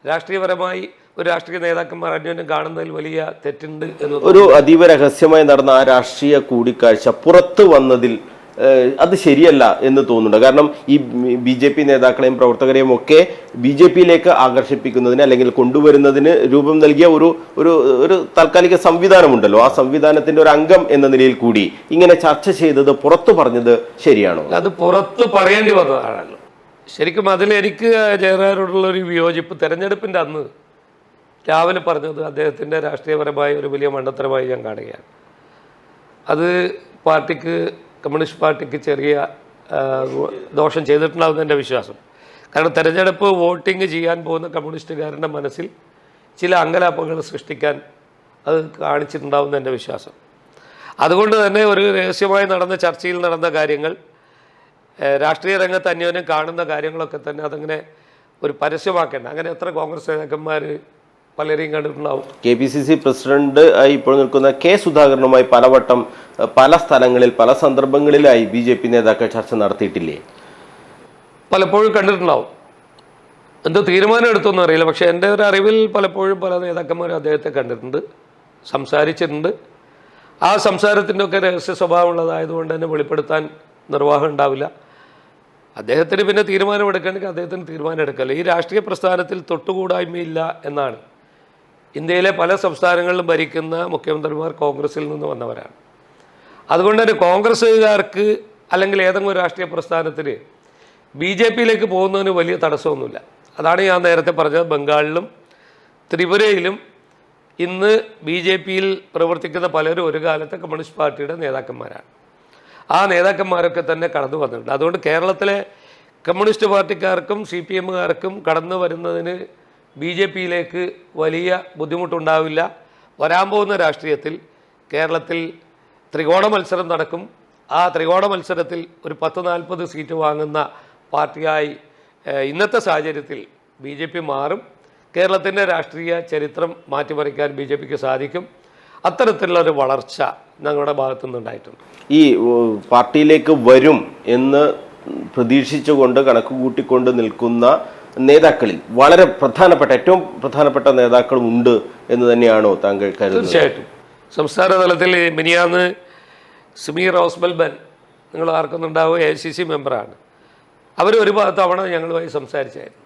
S2: രാഷ്ട്രീയപരമായി ഒരു രാഷ്ട്രീയ നേതാക്കന്മാർ അന്യോന്യം കാണുന്നതിൽ വലിയ തെറ്റുണ്ട് എന്ന്
S1: ഒരു അതീവ രഹസ്യമായി നടന്ന ആ രാഷ്ട്രീയ കൂടിക്കാഴ്ച പുറത്തു വന്നതിൽ അത് ശരിയല്ല എന്ന് തോന്നുന്നുണ്ട്. കാരണം ഈ BJP നേതാക്കളെയും പ്രവർത്തകരെയും ഒക്കെ BJPയിലേക്ക് ആകർഷിപ്പിക്കുന്നതിന് അല്ലെങ്കിൽ കൊണ്ടുവരുന്നതിന് രൂപം നൽകിയ ഒരു താൽക്കാലിക സംവിധാനമുണ്ടല്ലോ. ആ സംവിധാനത്തിന്റെ ഒരു അംഗം എന്ന നിലയിൽ കൂടി ഇങ്ങനെ ചർച്ച ചെയ്തത് പുറത്തു പറഞ്ഞത് ശരിയാണോ?
S2: അത് പുറത്ത് പറയേണ്ടി വന്നതാണല്ലോ. ശരിക്കും അതിലെനിക്ക് ജയരാജനോടുള്ള ഒരു വിയോജിപ്പ് തെരഞ്ഞെടുപ്പിൻ്റെ അന്ന് രാവിലെ പറഞ്ഞത് അദ്ദേഹത്തിൻ്റെ രാഷ്ട്രീയപരമായ ഒരു വലിയ മണ്ടത്തരമായി ഞാൻ കാണുകയാണ്. അത് കമ്മ്യൂണിസ്റ്റ് പാർട്ടിക്ക് ചെറിയ ദോഷം ചെയ്തിട്ടുണ്ടാവുന്ന എൻ്റെ വിശ്വാസം. കാരണം തെരഞ്ഞെടുപ്പ് വോട്ടിംഗ് ചെയ്യാൻ പോകുന്ന കമ്മ്യൂണിസ്റ്റുകാരുടെ മനസ്സിൽ ചില അങ്കലാപ്പുകൾ സൃഷ്ടിക്കാൻ അത് കാണിച്ചിട്ടുണ്ടാവുന്ന എൻ്റെ വിശ്വാസം. അതുകൊണ്ട് തന്നെ ഒരു രഹസ്യമായി നടന്ന ചർച്ചയിൽ നടന്ന കാര്യങ്ങൾ, രാഷ്ട്രീയ രംഗത്ത് അന്യോന്യം കാണുന്ന കാര്യങ്ങളൊക്കെ തന്നെ അതങ്ങനെ ഒരു പരസ്യമാക്കേണ്ട. അങ്ങനെ എത്ര കോൺഗ്രസ് നേതാക്കന്മാർ പലരെയും കണ്ടിട്ടുണ്ടാവും.
S1: KPCC പ്രസിഡന്റ് ആയി ഇപ്പോൾ നിൽക്കുന്ന K സുധാകരനുമായി പലവട്ടം പല സ്ഥലങ്ങളിൽ പല സന്ദർഭങ്ങളിലായി BJP നേതാക്കൾ ചർച്ച നടത്തിയിട്ടില്ലേ?
S2: പലപ്പോഴും കണ്ടിട്ടുണ്ടാവും. എന്ത് തീരുമാനം എടുത്തൊന്നും അറിയില്ല. പക്ഷേ എൻ്റെ ഒരു അറിവിൽ പലപ്പോഴും പല നേതാക്കന്മാരും അദ്ദേഹത്തെ കണ്ടിട്ടുണ്ട്, സംസാരിച്ചിട്ടുണ്ട്. ആ സംസാരത്തിൻ്റെ ഒക്കെ രഹസ്യ സ്വഭാവമുള്ളതായതുകൊണ്ട് തന്നെ വെളിപ്പെടുത്താൻ നിർവാഹം ഉണ്ടാവില്ല. അദ്ദേഹത്തിന് പിന്നെ തീരുമാനമെടുക്കണമെങ്കിൽ അദ്ദേഹത്തിന് തീരുമാനം എടുക്കല്ലോ. ഈ രാഷ്ട്രീയ പ്രസ്ഥാനത്തിൽ തൊട്ടുകൂടായ്മയില്ല എന്നാണ്. ഇന്ത്യയിലെ പല സംസ്ഥാനങ്ങളിലും ഭരിക്കുന്ന മുഖ്യമന്ത്രിമാർ കോൺഗ്രസിൽ നിന്ന് വന്നവരാണ്. അതുകൊണ്ട് തന്നെ കോൺഗ്രസ്സുകാർക്ക് അല്ലെങ്കിൽ ഏതെങ്കിലും ഒരു രാഷ്ട്രീയ പ്രസ്ഥാനത്തിന് BJPയിലേക്ക് പോകുന്നതിന് വലിയ തടസ്സമൊന്നുമില്ല. അതാണ് ഞാൻ നേരത്തെ പറഞ്ഞത്. ബംഗാളിലും ത്രിപുരയിലും ഇന്ന് BJPയിൽ പ്രവർത്തിക്കുന്ന പലരും ഒരു കാലത്തെ കമ്മ്യൂണിസ്റ്റ് പാർട്ടിയുടെ നേതാക്കന്മാരാണ്. ആ നേതാക്കന്മാരൊക്കെ തന്നെ കടന്നു വന്നിട്ടുണ്ട്. അതുകൊണ്ട് കേരളത്തിലെ കമ്മ്യൂണിസ്റ്റ് പാർട്ടിക്കാർക്കും CPMകാർക്കും കടന്നു വരുന്നതിന് BJPയിലേക്ക് വലിയ ബുദ്ധിമുട്ടുണ്ടാവില്ല. വരാൻ പോകുന്ന രാഷ്ട്രീയത്തിൽ കേരളത്തിൽ ത്രികോണ മത്സരം നടക്കും. ആ ത്രികോണ മത്സരത്തിൽ ഒരു 10-40 സീറ്റ് വാങ്ങുന്ന പാർട്ടിയായി ഇന്നത്തെ സാഹചര്യത്തിൽ BJP മാറും. കേരളത്തിൻ്റെ രാഷ്ട്രീയ ചരിത്രം മാറ്റിമറിക്കാൻ BJPക്ക് സാധിക്കും. അത്തരത്തിലുള്ളൊരു വളർച്ച ഞങ്ങളുടെ ഭാഗത്തുനിന്നുണ്ടായിട്ടുണ്ട്.
S1: ഈ പാർട്ടിയിലേക്ക് വരും എന്ന് പ്രതീക്ഷിച്ചുകൊണ്ട് കണക്ക് കൂട്ടിക്കൊണ്ട് നിൽക്കുന്ന നേതാക്കളിൽ വളരെ ഏറ്റവും പ്രധാനപ്പെട്ട നേതാക്കളും ഉണ്ട് എന്ന് തന്നെയാണോ താങ്കൾ കരുതുന്നത്?
S2: തീർച്ചയായിട്ടും. സംസ്ഥാന തലത്തിൽ മിനിയാന്ന് സമീർ റോസ്ബൽബൻ, നിങ്ങൾ ആർക്കുന്നുണ്ടാവുക, AICC മെമ്പറാണ്. അവർ ഒരു തവണ ഞങ്ങളുമായി സംസാരിച്ചായിരുന്നു.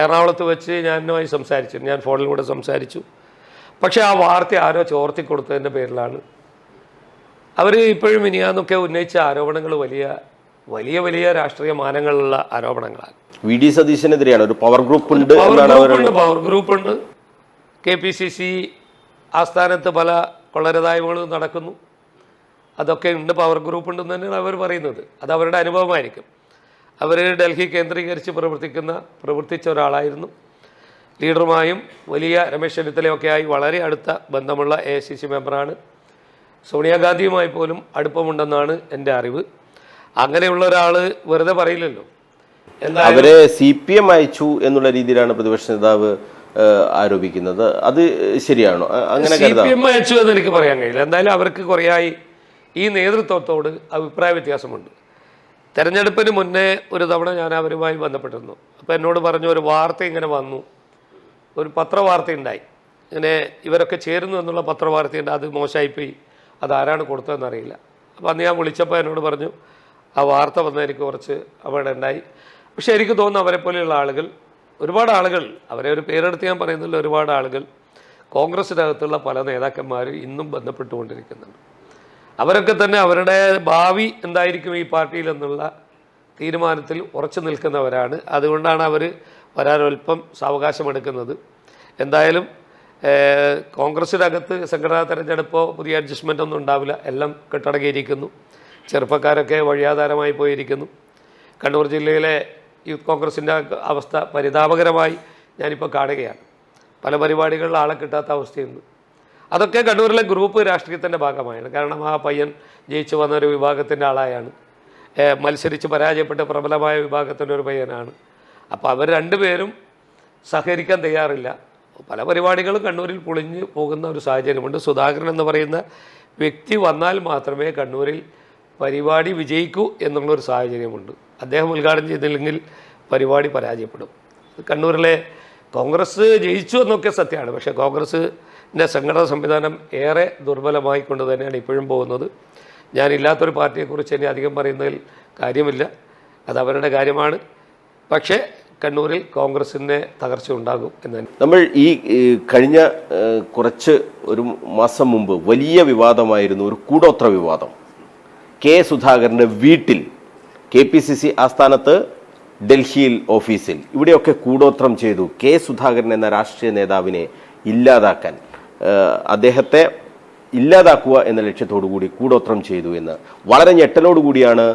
S2: എറണാകുളത്ത് വെച്ച് ഞാനുമായി സംസാരിച്ചു. ഞാൻ ഫോണിലൂടെ സംസാരിച്ചു. പക്ഷേ ആ വാർത്ത ആരോ ചോർത്തി കൊടുത്തതിൻ്റെ പേരിലാണ് അവർ ഇപ്പോഴും മിനിയാന്നൊക്കെ ഉന്നയിച്ച ആരോപണങ്ങൾ വലിയ വലിയ രാഷ്ട്രീയ മാനങ്ങളുള്ള ആരോപണങ്ങളാണ്.
S1: VD സതീശനെതിരെയാണ് ഒരു പവർ ഗ്രൂപ്പ് ഉണ്ട്.
S2: പവർ ഗ്രൂപ്പുണ്ട്. KPCC ആസ്ഥാനത്ത് പല കൊള്ളരുതായ്മകളും നടക്കുന്നു. അതൊക്കെ ഉണ്ട്, പവർ ഗ്രൂപ്പ് ഉണ്ടെന്ന് തന്നെയാണ് അവർ പറയുന്നത്. അത് അവരുടെ അനുഭവമായിരിക്കും. അവർ ഡൽഹി കേന്ദ്രീകരിച്ച് പ്രവർത്തിച്ച ഒരാളായിരുന്നു. ലീഡറുമായും വലിയ രമേശ് ചെന്നിത്തലയൊക്കെയായി വളരെ അടുത്ത ബന്ധമുള്ള AICC മെമ്പറാണ്. സോണിയാഗാന്ധിയുമായി പോലും അടുപ്പമുണ്ടെന്നാണ് എൻ്റെ അറിവ്. അങ്ങനെയുള്ള ഒരാൾ വെറുതെ പറയില്ലല്ലോ.
S1: അവരെ CPM അയച്ചു എന്നുള്ള രീതിയിലാണ് പ്രതിപക്ഷ നേതാവ് ആരോപിക്കുന്നത്. അത് ശരിയാണോ? അങ്ങനെ
S2: CPM അയച്ചു എന്ന് എനിക്ക് പറയാൻ കഴിയില്ല. എന്തായാലും അവർക്ക് കുറേയായി ഈ നേതൃത്വത്തോട് അഭിപ്രായ വ്യത്യാസമുണ്ട്. തെരഞ്ഞെടുപ്പിന് മുന്നേ ഒരു തവണ ഞാൻ അവരുമായി ബന്ധപ്പെട്ടിരുന്നു. അപ്പോൾ എന്നോട് പറഞ്ഞു, ഒരു വാർത്ത ഇങ്ങനെ വന്നു, ഒരു പത്രവാർത്ത ഉണ്ടായി, ഇങ്ങനെ ഇവരൊക്കെ ചേരുന്നു എന്നുള്ള പത്രവാർത്തയുണ്ട്, അത് മോശമായിപ്പോയി, അതാരാണ് കൊടുത്തതെന്നറിയില്ല. അപ്പോൾ അന്ന് ഞാൻ വിളിച്ചപ്പോൾ എന്നോട് പറഞ്ഞു, ആ വാർത്ത വന്നാൽ എനിക്ക് കുറച്ച് അപകടം ഉണ്ടായി. പക്ഷേ എനിക്ക് തോന്നുന്നു അവരെ പോലെയുള്ള ആളുകൾ, ഒരുപാട് ആളുകൾ, അവരെ ഒരു പേരെടുത്ത് ഞാൻ പറയുന്നില്ല, ഒരുപാട് ആളുകൾ കോൺഗ്രസിനകത്തുള്ള പല നേതാക്കന്മാരും ഇന്നും ബന്ധപ്പെട്ടുകൊണ്ടിരിക്കുന്നുണ്ട്. അവരൊക്കെ തന്നെ അവരുടെ ഭാവി എന്തായിരിക്കും ഈ പാർട്ടിയിൽ എന്നുള്ള തീരുമാനത്തിൽ ഉറച്ചു നിൽക്കുന്നവരാണ്. അതുകൊണ്ടാണ് അവർ വരാനൊൽപ്പം സാവകാശമെടുക്കുന്നത്. എന്തായാലും കോൺഗ്രസിനകത്ത് സംഘടനാ തെരഞ്ഞെടുപ്പോ പുതിയ അഡ്ജസ്റ്റ്മെൻ്റ് ഒന്നും ഉണ്ടാവില്ല, എല്ലാം കെട്ടടങ്ങിയിരിക്കുന്നു. ചെറുപ്പക്കാരൊക്കെ വഴിയാധാരമായി പോയിരിക്കുന്നു. കണ്ണൂർ ജില്ലയിലെ യൂത്ത് കോൺഗ്രസിൻ്റെ അവസ്ഥ പരിതാപകരമായി ഞാനിപ്പോൾ കാണുകയാണ്. പല പരിപാടികളിൽ ആളെ കിട്ടാത്ത അവസ്ഥയുണ്ട്. അതൊക്കെ കണ്ണൂരിലെ ഗ്രൂപ്പ് രാഷ്ട്രീയത്തിൻ്റെ ഭാഗമായാണ്. കാരണം ആ പയ്യൻ ജയിച്ചു വന്നൊരു വിഭാഗത്തിൻ്റെ ആളായാണ്, മത്സരിച്ച് പരാജയപ്പെട്ട പ്രബലമായ വിഭാഗത്തിൻ്റെ ഒരു പയ്യനാണ്. അപ്പോൾ അവർ രണ്ടുപേരും സഹകരിക്കാൻ തയ്യാറില്ല. പല പരിപാടികളും കണ്ണൂരിൽ പൊളിഞ്ഞു പോകുന്ന ഒരു സാഹചര്യമുണ്ട്. സുധാകരൻ എന്ന് പറയുന്ന വ്യക്തി വന്നാൽ മാത്രമേ കണ്ണൂരിൽ പരിപാടി വിജയിക്കൂ എന്നുള്ളൊരു സാഹചര്യമുണ്ട്. അദ്ദേഹം ഉദ്ഘാടനം ചെയ്തില്ലെങ്കിൽ പരിപാടി പരാജയപ്പെടും. കണ്ണൂരിലെ കോൺഗ്രസ് ജയിച്ചു എന്നൊക്കെ സത്യമാണ്. പക്ഷേ കോൺഗ്രസിൻ്റെ സംഘടനാ സംവിധാനം ഏറെ ദുർബലമായി കൊണ്ട് തന്നെയാണ് ഇപ്പോഴും പോകുന്നത്. ഞാനില്ലാത്തൊരു പാർട്ടിയെക്കുറിച്ച് ഇനി അധികം പറയുന്നതിൽ കാര്യമില്ല, അത് അവരുടെ കാര്യമാണ്. പക്ഷേ കണ്ണൂരിൽ കോൺഗ്രസിൻ്റെ തകർച്ച ഉണ്ടാകും എന്ന്
S1: നമ്മൾ ഈ കഴിഞ്ഞ ഒരു മാസം മുമ്പ് വലിയ വിവാദമായിരുന്നു ഒരു കൂടോത്ര വിവാദം. സുധാകരൻ്റെ വീട്ടിൽ, KPCC ആസ്ഥാനത്ത്, ഡൽഹിയിൽ ഓഫീസിൽ, ഇവിടെയൊക്കെ കൂടോത്രം ചെയ്തു. സുധാകരൻ എന്ന രാഷ്ട്രീയ നേതാവിനെ ഇല്ലാതാക്കാൻ, അദ്ദേഹത്തെ ഇല്ലാതാക്കുക എന്ന ലക്ഷ്യത്തോടു കൂടി കൂടോത്രം ചെയ്തു എന്ന് വളരെ ഞെട്ടലോടുകൂടിയാണ്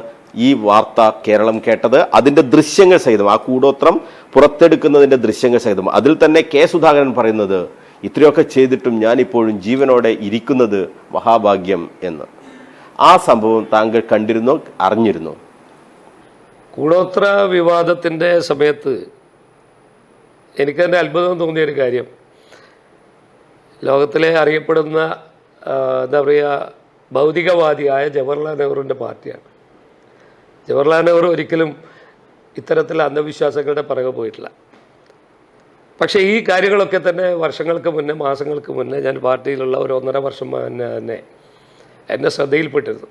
S1: ഈ വാർത്ത കേരളം കേട്ടത്. അതിൻ്റെ ദൃശ്യങ്ങൾ സഹിതം, ആ കൂടോത്രം പുറത്തെടുക്കുന്നതിൻ്റെ ദൃശ്യങ്ങൾ സഹിതം. അതിൽ തന്നെ സുധാകരൻ പറയുന്നത്, ഇത്രയൊക്കെ ചെയ്തിട്ടും ഞാനിപ്പോഴും ജീവനോടെ ഇരിക്കുന്നത് മഹാഭാഗ്യം എന്ന്. ആ സംഭവം താങ്കൾ കണ്ടിരുന്നോ, അറിഞ്ഞിരുന്നോ?
S2: കൂടോത്ര വിവാദത്തിൻ്റെ സമയത്ത് എനിക്ക് തന്നെ അത്ഭുതം തോന്നിയൊരു കാര്യം, ലോകത്തിലെ അറിയപ്പെടുന്ന എന്താ പറയുക ഭൗതികവാദിയായ ജവഹർലാൽ നെഹ്റുവിൻ്റെ പാർട്ടിയാണ്. ജവഹർലാൽ നെഹ്റു ഒരിക്കലും ഇത്തരത്തിലുള്ള അന്ധവിശ്വാസങ്ങളുടെ പിറകെ പോയിട്ടില്ല. പക്ഷേ ഈ കാര്യങ്ങളൊക്കെ തന്നെ വർഷങ്ങൾക്ക് മുന്നേ, മാസങ്ങൾക്ക് മുന്നേ ഞാൻ പാർട്ടിയിലുള്ള ഒരു 1.5 വർഷം തന്നെ എന്നെ ശ്രദ്ധയിൽപ്പെട്ടിരുന്നു.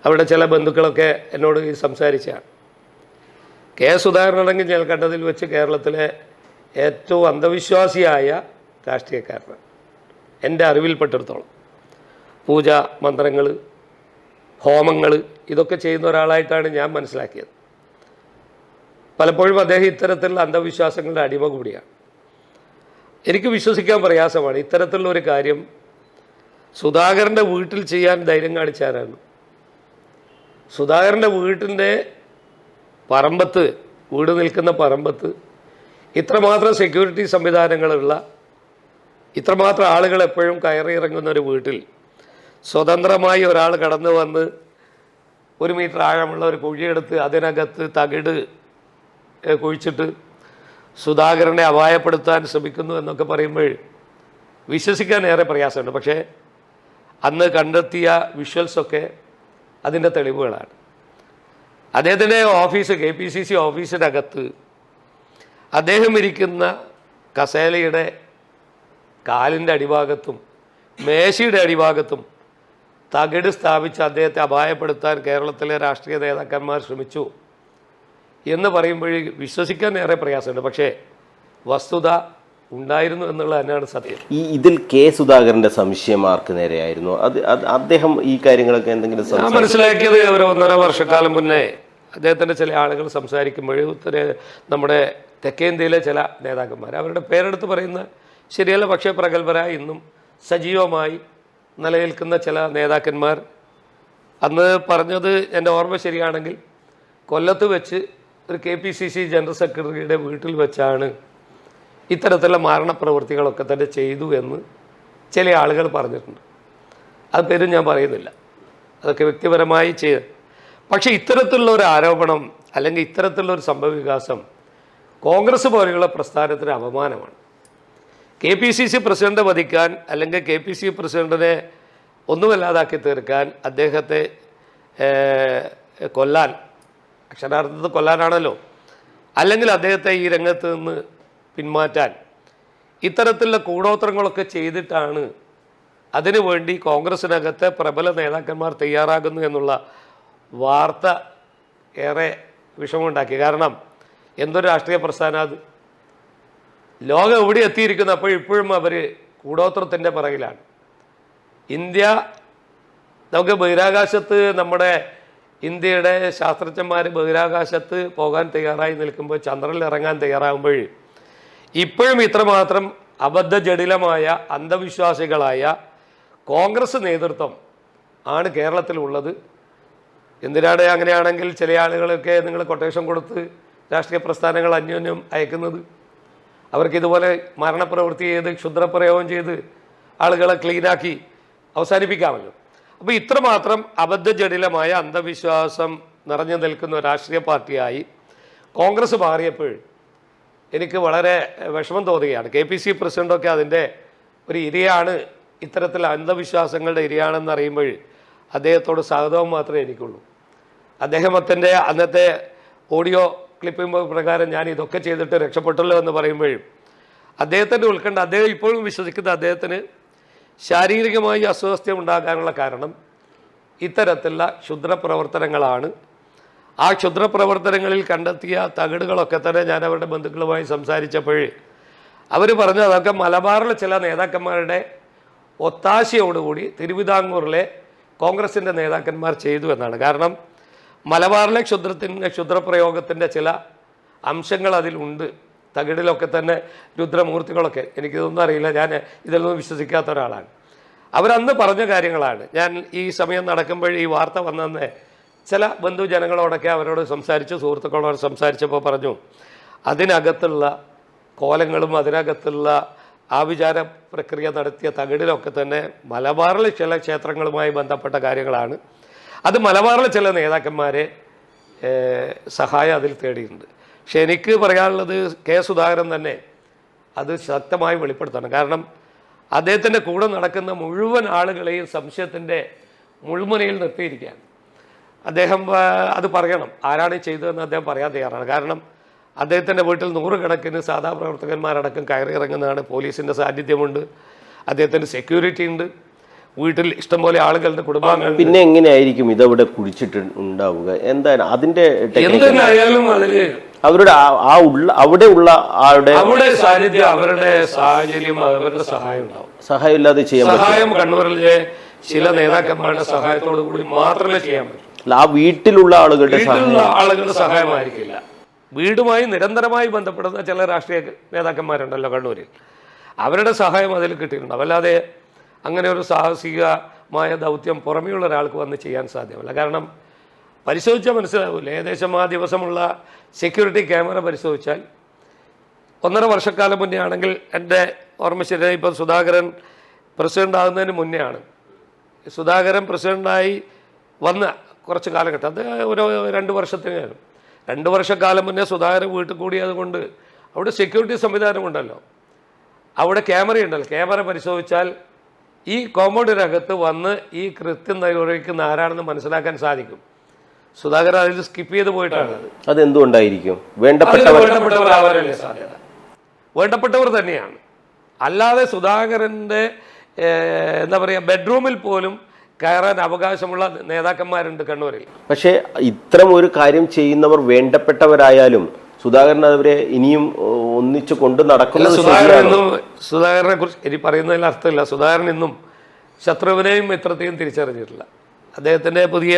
S2: അവിടെ ചില ബന്ധുക്കളൊക്കെ എന്നോട് സംസാരിച്ചാണ്. സുധാകരനാണെങ്കിൽ ഞാൻ കണ്ടതിൽ വെച്ച് കേരളത്തിലെ ഏറ്റവും അന്ധവിശ്വാസിയായ രാഷ്ട്രീയക്കാരനാണ് എൻ്റെ അറിവിൽപ്പെട്ടിടത്തോളം. പൂജ, മന്ത്രങ്ങൾ, ഹോമങ്ങൾ ഇതൊക്കെ ചെയ്യുന്ന ഒരാളായിട്ടാണ് ഞാൻ മനസ്സിലാക്കിയത്. പലപ്പോഴും അദ്ദേഹം ഇത്തരത്തിലുള്ള അന്ധവിശ്വാസങ്ങളുടെ അടിമ കൂടിയാണ്. എനിക്ക് വിശ്വസിക്കാൻ പ്രയാസമാണ് ഇത്തരത്തിലുള്ള ഒരു കാര്യം സുധാകരൻ്റെ വീട്ടിൽ ചെയ്യാൻ ധൈര്യം കാണിച്ചാരാണ്. സുധാകരൻ്റെ വീട്ടിൻ്റെ പറമ്പത്ത്, വീട് നിൽക്കുന്ന പറമ്പത്ത് ഇത്രമാത്രം സെക്യൂരിറ്റി സംവിധാനങ്ങളുള്ള, ഇത്രമാത്രം ആളുകൾ എപ്പോഴും കയറി ഇറങ്ങുന്ന ഒരു വീട്ടിൽ സ്വതന്ത്രമായി ഒരാൾ കടന്നു വന്ന് 1 മീറ്റർ ആഴമുള്ള ഒരു കുഴിയെടുത്ത് അതിനകത്ത് തകിട് കുഴിച്ചിട്ട് സുധാകരനെ അപായപ്പെടുത്താൻ ശ്രമിക്കുന്നു എന്നൊക്കെ പറയുമ്പോൾ വിശ്വസിക്കാൻ ഏറെ പ്രയാസമുണ്ട്. പക്ഷേ അന്ന് കണ്ടെത്തിയ വിഷ്വൽസൊക്കെ അതിൻ്റെ തെളിവുകളാണ്. അദ്ദേഹത്തിൻ്റെ ഓഫീസ്, KPCC ഓഫീസിനകത്ത് അദ്ദേഹം ഇരിക്കുന്ന കസേലയുടെ കാലിൻ്റെ അടിഭാഗത്തും മേശയുടെ അടിഭാഗത്തും തകിട് സ്ഥാപിച്ച് അദ്ദേഹത്തെ അപായപ്പെടുത്താൻ കേരളത്തിലെ രാഷ്ട്രീയ നേതാക്കന്മാർ ശ്രമിച്ചു എന്ന് പറയുമ്പോൾ വിശ്വസിക്കാൻ ഏറെ പ്രയാസമുണ്ട്. പക്ഷേ വസ്തുത ഉണ്ടായിരുന്നു എന്നുള്ളത് തന്നെയാണ് സത്യം.
S1: ഇതിൽ സുധാകരന്റെ സംശയം ആർക്ക് നേരെയായിരുന്നു? അദ്ദേഹം ഈ കാര്യങ്ങളൊക്കെ എന്തെങ്കിലും
S2: ഞാൻ മനസ്സിലാക്കിയത് ഒരു 1.5 വർഷക്കാലം മുന്നേ അദ്ദേഹത്തിൻ്റെ ചില ആളുകൾ സംസാരിക്കുമ്പോൾ നമ്മുടെ തെക്കേന്ത്യയിലെ ചില നേതാക്കന്മാർ, അവരുടെ പേരെടുത്ത് പറയുന്ന ശരിയല്ല, പക്ഷേ പ്രഗത്ഭരായി ഇന്നും സജീവമായി നിലനിൽക്കുന്ന ചില നേതാക്കന്മാർ അന്ന് പറഞ്ഞത് എൻ്റെ ഓർമ്മ ശരിയാണെങ്കിൽ കൊല്ലത്ത് വെച്ച് ഒരു KPCC ജനറൽ സെക്രട്ടറിയുടെ വീട്ടിൽ വെച്ചാണ് ഇത്തരത്തിലുള്ള മാരണപ്രവൃത്തികളൊക്കെ തന്നെ ചെയ്തു എന്ന് ചില ആളുകൾ പറഞ്ഞിട്ടുണ്ട്. അത് പേരും ഞാൻ പറയുന്നില്ല, അതൊക്കെ വ്യക്തിപരമായി ചെയ്ത്. പക്ഷേ ഇത്തരത്തിലുള്ള ഒരു ആരോപണം അല്ലെങ്കിൽ ഇത്തരത്തിലുള്ള ഒരു സംഭവവികാസം കോൺഗ്രസ് പോലെയുള്ള പ്രസ്ഥാനത്തിന് അപമാനമാണ്. KPCC പ്രസിഡന്റ് വധിക്കാൻ അല്ലെങ്കിൽ KPCC പ്രസിഡന്റിനെ ഒന്നുമല്ലാതാക്കി തീർക്കാൻ, അദ്ദേഹത്തെ കൊല്ലാൻ, അക്ഷരാർത്ഥത്തിൽ കൊല്ലാനാണല്ലോ, അല്ലെങ്കിൽ അദ്ദേഹത്തെ ഈ രംഗത്ത് നിന്ന് പിന്മാറ്റാൻ ഇത്തരത്തിലുള്ള കൂടോത്രങ്ങളൊക്കെ ചെയ്തിട്ടാണ് അതിനുവേണ്ടി കോൺഗ്രസിനകത്തെ പ്രബല നേതാക്കന്മാർ തയ്യാറാകുന്നു എന്നുള്ള വാർത്ത ഏറെ വിഷമമുണ്ടാക്കി. കാരണം എന്തൊരു രാഷ്ട്രീയ പ്രസ്ഥാനം അത്, ലോകം എവിടെ എത്തിയിരിക്കുന്നു. അപ്പോൾ ഇപ്പോഴും അവർ കൂടോത്രത്തിൻ്റെ പിറകിലാണ്. ഇന്ത്യ, നമുക്ക് ബഹിരാകാശത്ത് നമ്മുടെ ഇന്ത്യയുടെ ശാസ്ത്രജ്ഞന്മാർ ബഹിരാകാശത്ത് പോകാൻ തയ്യാറായി നിൽക്കുമ്പോൾ, ചന്ദ്രനിൽ ഇറങ്ങാൻ തയ്യാറാകുമ്പോൾ ഇപ്പോഴും ഇത്രമാത്രം അബദ്ധജടിലമായ അന്ധവിശ്വാസികളായ കോൺഗ്രസ് നേതൃത്വം ആണ് കേരളത്തിലുള്ളത്. എന്തിനാണ് അങ്ങനെയാണെങ്കിൽ ചില ആളുകളൊക്കെ നിങ്ങൾ കൊട്ടേഷൻ കൊടുത്ത് രാഷ്ട്രീയ പ്രസ്ഥാനങ്ങൾ അന്യോന്യം അയക്കുന്നത്? അവർക്ക് ഇതുപോലെ മരണപ്രവൃത്തി ചെയ്ത് ക്ഷുദ്രപ്രയോഗം ചെയ്ത് ആളുകളെ ക്ലീനാക്കി അവസാനിപ്പിക്കാമല്ലോ. അപ്പോൾ ഇത്രമാത്രം അബദ്ധജടിലമായ അന്ധവിശ്വാസം നിറഞ്ഞു നിൽക്കുന്ന രാഷ്ട്രീയ പാർട്ടിയായി കോൺഗ്രസ് മാറിയപ്പോൾ എനിക്ക് വളരെ വിഷമം തോന്നുകയാണ്. KPCC പ്രസിഡൻ്റൊക്കെ അതിൻ്റെ ഒരു ഇരയാണ്, ഇത്തരത്തിൽ അന്ധവിശ്വാസങ്ങളുടെ ഇരയാണെന്ന് അറിയുമ്പോൾ അദ്ദേഹത്തോട് സ്വാഗതവും മാത്രമേ എനിക്കുള്ളൂ. അദ്ദേഹത്തിൻ്റെ അന്നത്തെ ഓഡിയോ ക്ലിപ്പിംഗ് പ്രകാരം ഞാൻ ഇതൊക്കെ ചെയ്തിട്ട് രക്ഷപ്പെട്ടല്ലോ എന്ന് പറയുമ്പോഴും അദ്ദേഹത്തിൻ്റെ ഉത്കണ്ഠ, അദ്ദേഹം ഇപ്പോഴും വിശ്വസിക്കുന്ന അദ്ദേഹത്തിന് ശാരീരികമായി അസ്വസ്ഥ ഉണ്ടാകാനുള്ള കാരണം ഇത്തരത്തിലുള്ള ക്ഷുദ്രപ്രവർത്തനങ്ങളാണ്. ആ ക്ഷുദ്രപ്രവർത്തനങ്ങളിൽ കണ്ടെത്തിയ തകിടുകളൊക്കെ തന്നെ ഞാൻ അവരുടെ ബന്ധുക്കളുമായി സംസാരിച്ചപ്പോൾ അവർ പറഞ്ഞു അതൊക്കെ മലബാറിലെ ചില നേതാക്കന്മാരുടെ ഒത്താശയോടുകൂടി തിരുവിതാംകൂറിലെ കോൺഗ്രസിൻ്റെ നേതാക്കന്മാർ ചെയ്തു എന്നാണ്. കാരണം മലബാറിലെ ക്ഷുദ്രപ്രയോഗത്തിൻ്റെ ചില അംശങ്ങൾ അതിലുണ്ട്. തകിടിലൊക്കെ തന്നെ രുദ്രമൂർത്തികളൊക്കെ, എനിക്കിതൊന്നും അറിയില്ല, ഞാൻ ഇതിലൊന്നും വിശ്വസിക്കാത്ത ഒരാളാണ്. അവരന്ന് പറഞ്ഞ കാര്യങ്ങളാണ്. ഞാൻ ഈ സമയം നടക്കുമ്പോൾ ഈ വാർത്ത വന്നെന്ന് ചില ബന്ധുജനങ്ങളോടൊക്കെ അവരോട് സംസാരിച്ചു, സുഹൃത്തുക്കളോട് സംസാരിച്ചപ്പോൾ പറഞ്ഞു അതിനകത്തുള്ള കോലങ്ങളും അതിനകത്തുള്ള ആഭിചാര പ്രക്രിയ നടത്തിയ തകിടിലൊക്കെ തന്നെ മലബാറിലെ ചില ക്ഷേത്രങ്ങളുമായി ബന്ധപ്പെട്ട കാര്യങ്ങളാണ്. അത് മലബാറിലെ ചില നേതാക്കന്മാരെ സഹായം അതിൽ തേടിയിട്ടുണ്ട്. പക്ഷെ എനിക്ക് പറയാനുള്ളത് സുധാകരൻ തന്നെ അത് ശക്തമായി വെളിപ്പെടുത്തണം. കാരണം അദ്ദേഹത്തിൻ്റെ കൂടെ നടക്കുന്ന മുഴുവൻ ആളുകളെയും സംശയത്തിൻ്റെ മുൾമുനയിൽ നിർത്തിയിരിക്കുകയാണ്. അദ്ദേഹം അത് പറയണം, ആരാണ് ചെയ്തതെന്ന് അദ്ദേഹം പറയാൻ തയ്യാറാണ്. കാരണം അദ്ദേഹത്തിൻ്റെ വീട്ടിൽ നൂറുകണക്കിന് സാധാ പ്രവർത്തകന്മാരടക്കം കയറി ഇറങ്ങുന്നതാണ്. പോലീസിൻ്റെ സാന്നിധ്യമുണ്ട്, അദ്ദേഹത്തിൻ്റെ സെക്യൂരിറ്റി ഉണ്ട്, വീട്ടിൽ ഇഷ്ടംപോലെ ആളുകളുടെ കുടുംബാംഗങ്ങൾ.
S1: പിന്നെ എങ്ങനെയായിരിക്കും ഇതവിടെ കുടിച്ചിട്ട് ഉണ്ടാവുക? എന്താണ് അതിന്റെ
S2: എന്തെന്നായാലും അതില്
S1: അവരുടെ അവിടെ ഉള്ള ആളുടെ
S2: സാന്നിധ്യം, അവരുടെ സാഹചര്യം, അവരുടെ സഹായം ഉണ്ടാവും.
S1: സഹായം ഇല്ലാതെ ചെയ്യാൻ
S2: സഹായം കണ്ണൂരിലെ ചില നേതാക്കന്മാരുടെ സഹായത്തോടു കൂടി മാത്രമേ ചെയ്യാൻ പറ്റൂ.
S1: ആ വീട്ടിലുള്ള ആളുകളുടെ
S2: സഹായമായിരിക്കില്ല. വീടുമായി നിരന്തരമായി ബന്ധപ്പെടുന്ന ചില രാഷ്ട്രീയ നേതാക്കന്മാരുണ്ടല്ലോ കണ്ണൂരിൽ, അവരുടെ സഹായം അതിൽ കിട്ടിയിട്ടുണ്ടാവും. അല്ലാതെ അങ്ങനെ ഒരു സാഹസികമായ ദൗത്യം പുറമെയുള്ള ഒരാൾക്ക് വന്ന് ചെയ്യാൻ സാധ്യമല്ല. കാരണം പരിശോധിച്ചാൽ മനസ്സിലാവില്ല. ഏകദേശം ആ ദിവസമുള്ള സെക്യൂരിറ്റി ക്യാമറ പരിശോധിച്ചാൽ 1.5 വർഷക്കാലം മുന്നേ ആണെങ്കിൽ, എൻ്റെ ഓർമ്മ ശരിയായി, ഇപ്പോൾ സുധാകരൻ പ്രസിഡൻ്റ് ആകുന്നതിന് മുന്നേ ആണ്. സുധാകരൻ പ്രസിഡൻ്റായി വന്ന കുറച്ച് കാലഘട്ടം, അത് ഒരു 2 വർഷത്തിനും 2 വർഷക്കാലം മുന്നേ സുധാകരൻ വീട്ടിൽ കൂടിയത് കൊണ്ട് അവിടെ സെക്യൂരിറ്റി സംവിധാനമുണ്ടല്ലോ, അവിടെ ക്യാമറയുണ്ടല്ലോ. ക്യാമറ പരിശോധിച്ചാൽ ഈ കോമ്പൗണ്ടിനകത്ത് വന്ന് ഈ കൃത്യം നിർവഹിക്കുന്ന ആരാണെന്ന് മനസ്സിലാക്കാൻ സാധിക്കും. സുധാകരൻ അതിൽ സ്കിപ്പ് ചെയ്ത് പോയിട്ടാണ്.
S1: അതെന്തുകൊണ്ടായിരിക്കും?
S2: വേണ്ടപ്പെട്ടവരാവാനല്ലേ സാധ്യത? വേണ്ടപ്പെട്ടവർ തന്നെയാണ്. അല്ലാതെ സുധാകരൻ്റെ എന്താ പറയുക, ബെഡ്റൂമിൽ പോലും കയറാൻ അവകാശമുള്ള നേതാക്കന്മാരുണ്ട് കണ്ണൂരിൽ.
S1: പക്ഷേ ഇത്തരം ഒരു കാര്യം ചെയ്യുന്നവർ വേണ്ടപ്പെട്ടവരായാലും സുധാകരൻ അവരെ ഇനിയും ഒന്നിച്ചു കൊണ്ട് നടക്കുന്നത്.
S2: സുധാകരനെ കുറിച്ച് ഇനി പറയുന്നതിൽ അർത്ഥമില്ല. സുധാകരൻ ഇന്നും ശത്രുവിനെയും മിത്രത്തെയും തിരിച്ചറിഞ്ഞിട്ടില്ല. അദ്ദേഹത്തിൻ്റെ പുതിയ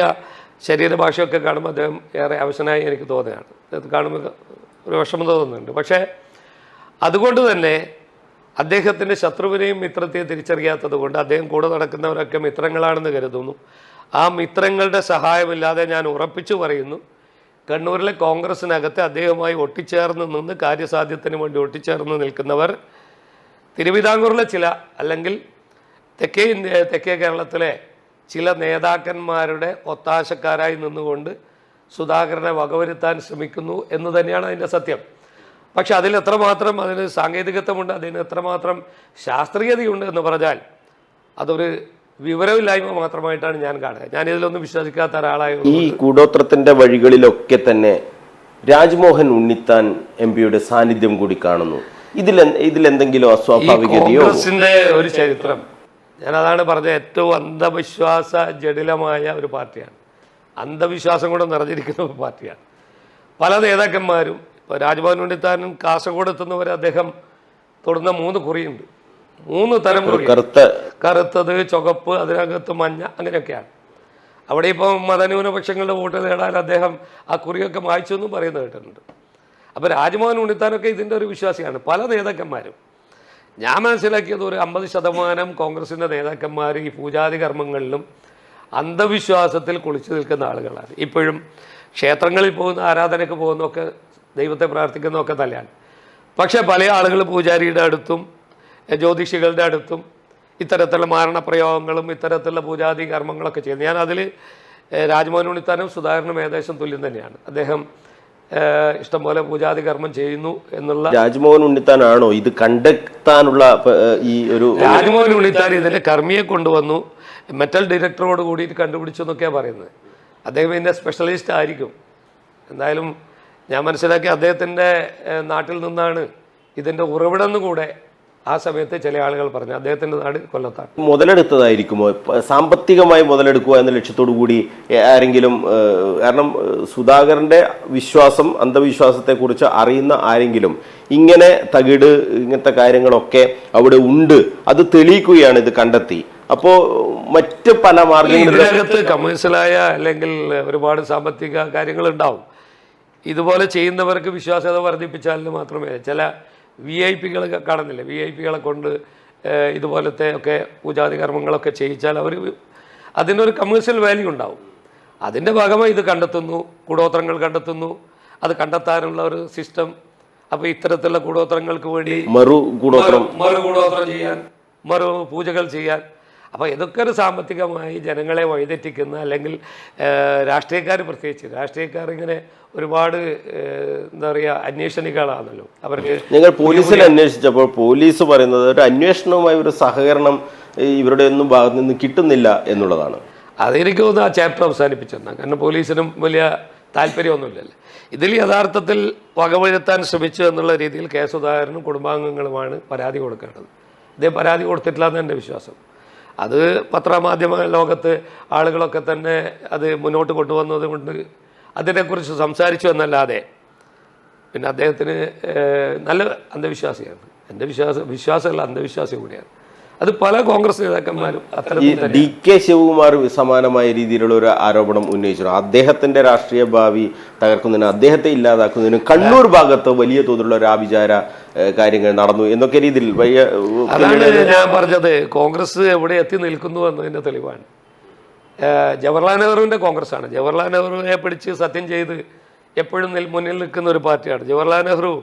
S2: ശരീരഭാഷയൊക്കെ കാണുമ്പോൾ അദ്ദേഹം ഏറെ അവശനായി എനിക്ക് തോന്നുകയാണ്. അത് കാണുമ്പോൾ ഒരു വിഷമം തോന്നുന്നുണ്ട്. പക്ഷേ അതുകൊണ്ട് തന്നെ അദ്ദേഹത്തിൻ്റെ ശത്രുവിനെയും മിത്രത്തെയും തിരിച്ചറിയാത്തത് കൊണ്ട് അദ്ദേഹം കൂടെ നടക്കുന്നവരൊക്കെ മിത്രങ്ങളാണെന്ന് കരുതുന്നു. ആ മിത്രങ്ങളുടെ സഹായമില്ലാതെ ഞാൻ ഉറപ്പിച്ചു പറയുന്നു, കണ്ണൂരിലെ കോൺഗ്രസിനകത്ത് അദ്ദേഹവുമായി ഒട്ടിച്ചേർന്ന് നിന്ന് കാര്യസാധ്യത്തിന് വേണ്ടി ഒട്ടിച്ചേർന്ന് നിൽക്കുന്നവർ തിരുവിതാംകൂറിലെ ചില, അല്ലെങ്കിൽ തെക്കേ കേരളത്തിലെ ചില നേതാക്കന്മാരുടെ ഒത്താശക്കാരായി നിന്നുകൊണ്ട് സുധാകരനെ വകവരുത്താൻ ശ്രമിക്കുന്നു എന്ന് തന്നെയാണ് അതിൻ്റെ സത്യം. പക്ഷെ അതിൽ എത്രമാത്രം അതിന് സാങ്കേതികത്വമുണ്ട്, അതിന് എത്രമാത്രം ശാസ്ത്രീയതയുണ്ട് എന്ന് പറഞ്ഞാൽ അതൊരു വിവരമില്ലായ്മ മാത്രമായിട്ടാണ് ഞാൻ കാണുക. ഞാൻ ഇതിലൊന്നും വിശ്വസിക്കാത്ത ഒരാളായിരുന്നു.
S1: ഈ കൂടോത്രത്തിന്റെ വഴികളിലൊക്കെ തന്നെ രാജ്മോഹൻ ഉണ്ണിത്താൻ എംപിയുടെ സാന്നിധ്യം കൂടി കാണുന്നു. ഇതിലെന്തെങ്കിലും അസ്വാഭാവികതയോ?
S2: കോൺഗ്രസിന്റെ ഒരു ചരിത്രം, ഞാൻ അതാണ് പറഞ്ഞത്, ഏറ്റവും അന്ധവിശ്വാസ ജടിലമായ ഒരു പാർട്ടിയാണ്. അന്ധവിശ്വാസം കൂടെ നിറഞ്ഞിരിക്കുന്ന ഒരു പാർട്ടിയാണ്. പല നേതാക്കന്മാരും, ഇപ്പോൾ രാജ്മോഹൻ ഉണ്ണിത്താനും കാസർഗോഡ് എത്തുന്നവരെ അദ്ദേഹം തൊടുന്ന 3 കുറിയുണ്ട്. 3 തരം കുറി, കറുത്തത്, ചുവപ്പ്, അതിനകത്ത് മഞ്ഞ, അങ്ങനെയൊക്കെയാണ്. അവിടെ ഇപ്പം മതന്യൂനപക്ഷങ്ങളുടെ വോട്ട് നേടാൻ അദ്ദേഹം ആ കുറിയൊക്കെ മായ്ച്ചു എന്നും പറയുന്നത് കേട്ടിട്ടുണ്ട്. അപ്പോൾ രാജ്മോഹൻ ഉണ്ണിത്താനൊക്കെ ഇതിൻ്റെ ഒരു വിശ്വാസിയാണ്. പല നേതാക്കന്മാരും, ഞാൻ മനസ്സിലാക്കിയത് ഒരു 50% കോൺഗ്രസിൻ്റെ നേതാക്കന്മാർ ഈ പൂജാതി കർമ്മങ്ങളിലും അന്ധവിശ്വാസത്തിൽ കുളിച്ചു നിൽക്കുന്ന ആളുകളാണ്. ഇപ്പോഴും ക്ഷേത്രങ്ങളിൽ പോകുന്ന, ആരാധനയ്ക്ക് പോകുന്നതൊക്കെ, ദൈവത്തെ പ്രാർത്ഥിക്കുന്നതൊക്കെ തന്നെയാണ്. പക്ഷേ പല ആളുകൾ പൂജാരിയുടെ അടുത്തും ജ്യോതിഷികളുടെ അടുത്തും ഇത്തരത്തിലുള്ള മാരണപ്രയോഗങ്ങളും ഇത്തരത്തിലുള്ള പൂജാതി കർമ്മങ്ങളൊക്കെ ചെയ്യുന്നു. ഞാൻ അതിൽ രാജ്മോഹൻ ഉണ്ണിത്താനും സുധാകരനും ഏകദേശം തുല്യം തന്നെയാണ്. അദ്ദേഹം ഇഷ്ടംപോലെ പൂജാതി കർമ്മം ചെയ്യുന്നു എന്നുള്ള.
S1: രാജ്മോഹൻ ഉണ്ണിത്താനാണോ ഇത് കണ്ടെത്താനുള്ള ഈ ഒരു?
S2: രാജ്മോഹൻ ഉണ്ണിത്താൻ ഇതിൻ്റെ കർമ്മിയെ കൊണ്ടുവന്നു, മെറ്റൽ ഡിറ്റക്ടറോട് കൂടിയിട്ട് കണ്ടുപിടിച്ചു എന്നൊക്കെയാണ് പറയുന്നത്. അദ്ദേഹം ഇതിൻ്റെ സ്പെഷ്യലിസ്റ്റ് ആയിരിക്കും. എന്തായാലും ഞാൻ മനസ്സിലാക്കി അദ്ദേഹത്തിൻ്റെ നാട്ടിൽ നിന്നാണ് ഇതിൻ്റെ ഉറവിടം കൂടെ ആ സമയത്ത് ചില ആളുകൾ പറഞ്ഞു. അദ്ദേഹത്തിൻ്റെ നാട് കൊല്ലത്താണ്.
S1: മുതലെടുത്തതായിരിക്കുമോ? സാമ്പത്തികമായി മുതലെടുക്കുക എന്ന ലക്ഷ്യത്തോടു കൂടി ആരെങ്കിലും? കാരണം സുധാകരന്റെ വിശ്വാസം, അന്ധവിശ്വാസത്തെക്കുറിച്ച് അറിയുന്ന ആരെങ്കിലും ഇങ്ങനെ ഇങ്ങനത്തെ കാര്യങ്ങളൊക്കെ അവിടെ ഉണ്ട്, അത് തെളിയിക്കുകയാണ്, ഇത് കണ്ടെത്തി. അപ്പോൾ മറ്റ് പല മാർഗങ്ങളിലകത്ത്
S2: കമേഴ്സ്യലായ അല്ലെങ്കിൽ ഒരുപാട് സാമ്പത്തിക കാര്യങ്ങളുണ്ടാവും. ഇതുപോലെ ചെയ്യുന്നവർക്ക് വിശ്വാസ്യത വർദ്ധിപ്പിച്ചാൽ മാത്രമേ. ചില VIP കാണുന്നില്ല, VIP കൊണ്ട് ഇതുപോലത്തെ ഒക്കെ പൂജാതി കർമ്മങ്ങളൊക്കെ ചെയ്യിച്ചാൽ അവർ അതിനൊരു കമേഴ്സ്യൽ വാല്യൂ ഉണ്ടാവും. അതിൻ്റെ ഭാഗമായി ഇത് കണ്ടെത്തുന്നു, കൂടോത്രങ്ങൾ കണ്ടെത്തുന്നു, അത് കണ്ടെത്താനുള്ള ഒരു സിസ്റ്റം. അപ്പോൾ ഇത്തരത്തിലുള്ള കൂടോത്രങ്ങൾക്ക് വേണ്ടി മറു കൂടോത്രം ചെയ്യാൻ, മറു പൂജകൾ ചെയ്യാൻ. അപ്പോൾ ഇതൊക്കെ ഒരു സാമ്പത്തികമായി ജനങ്ങളെ വഴിതെറ്റിക്കുന്ന, അല്ലെങ്കിൽ രാഷ്ട്രീയക്കാർ, പ്രത്യേകിച്ച് രാഷ്ട്രീയക്കാർ ഇങ്ങനെ ഒരുപാട് എന്താ പറയുക അന്വേഷണികളാണല്ലോ. അവർക്ക്
S1: ഞങ്ങൾ പോലീസിൽ അന്വേഷിച്ചപ്പോൾ പോലീസ് പറയുന്നത് ഒരു അന്വേഷണവുമായി ഒരു സഹകരണം ഇവരുടെ ഒന്നും ഭാഗത്ത് നിന്ന് കിട്ടുന്നില്ല എന്നുള്ളതാണ്.
S2: അതെനിക്ക് തോന്നുന്നു ആ ചാപ്റ്റർ അവസാനിപ്പിച്ചെന്നാണ്. കാരണം പോലീസിനും വലിയ താല്പര്യമൊന്നുമില്ലല്ലോ ഇതിൽ. യഥാർത്ഥത്തിൽ വകവരുത്താൻ ശ്രമിച്ചു എന്നുള്ള രീതിയിൽ കെ സുധാകരനും കുടുംബാംഗങ്ങളുമാണ് പരാതി കൊടുക്കേണ്ടത്. ഇദ്ദേഹം പരാതി കൊടുത്തിട്ടില്ല എന്ന് എൻ്റെ വിശ്വാസം. അത് പത്രമാധ്യമ ലോകത്ത് ആളുകളൊക്കെ തന്നെ അത് മുന്നോട്ട് കൊണ്ടുവന്നത് കൊണ്ട് അതിനെക്കുറിച്ച് സംസാരിച്ചു എന്നല്ലാതെ പിന്നെ അദ്ദേഹത്തിന് നല്ല അന്ധവിശ്വാസിയാണ്. എൻ്റെ വിശ്വാസമല്ല, അന്ധവിശ്വാസം കൂടിയാണ്. അത് പല കോൺഗ്രസ് നേതാക്കന്മാരും അത്തരത്തിൽ.
S1: DK ശിവകുമാർ സമാനമായ രീതിയിലുള്ള ഒരു ആരോപണം ഉന്നയിച്ചു. അദ്ദേഹത്തിന്റെ രാഷ്ട്രീയ ഭാവി തകർക്കുന്നതിന്, അദ്ദേഹത്തെ ഇല്ലാതാക്കുന്നതിന് കണ്ണൂർ ഭാഗത്ത് വലിയ തോതിലുള്ള ഒരു ആഭിചാര കാര്യങ്ങൾ നടന്നു എന്നൊക്കെ രീതിയിൽ
S2: അതാണ് ഞാൻ പറഞ്ഞത്. കോൺഗ്രസ് എവിടെ എത്തി നിൽക്കുന്നു എന്നതിൻ്റെ തെളിവാണ്. ജവഹർലാൽ നെഹ്റുവിൻ്റെ കോൺഗ്രസ്സാണ്. ജവഹർലാൽ നെഹ്റുവിനെ പിടിച്ച് സത്യം ചെയ്ത് എപ്പോഴും മുന്നിൽ നിൽക്കുന്ന ഒരു പാർട്ടിയാണ്. ജവഹർലാൽ നെഹ്റു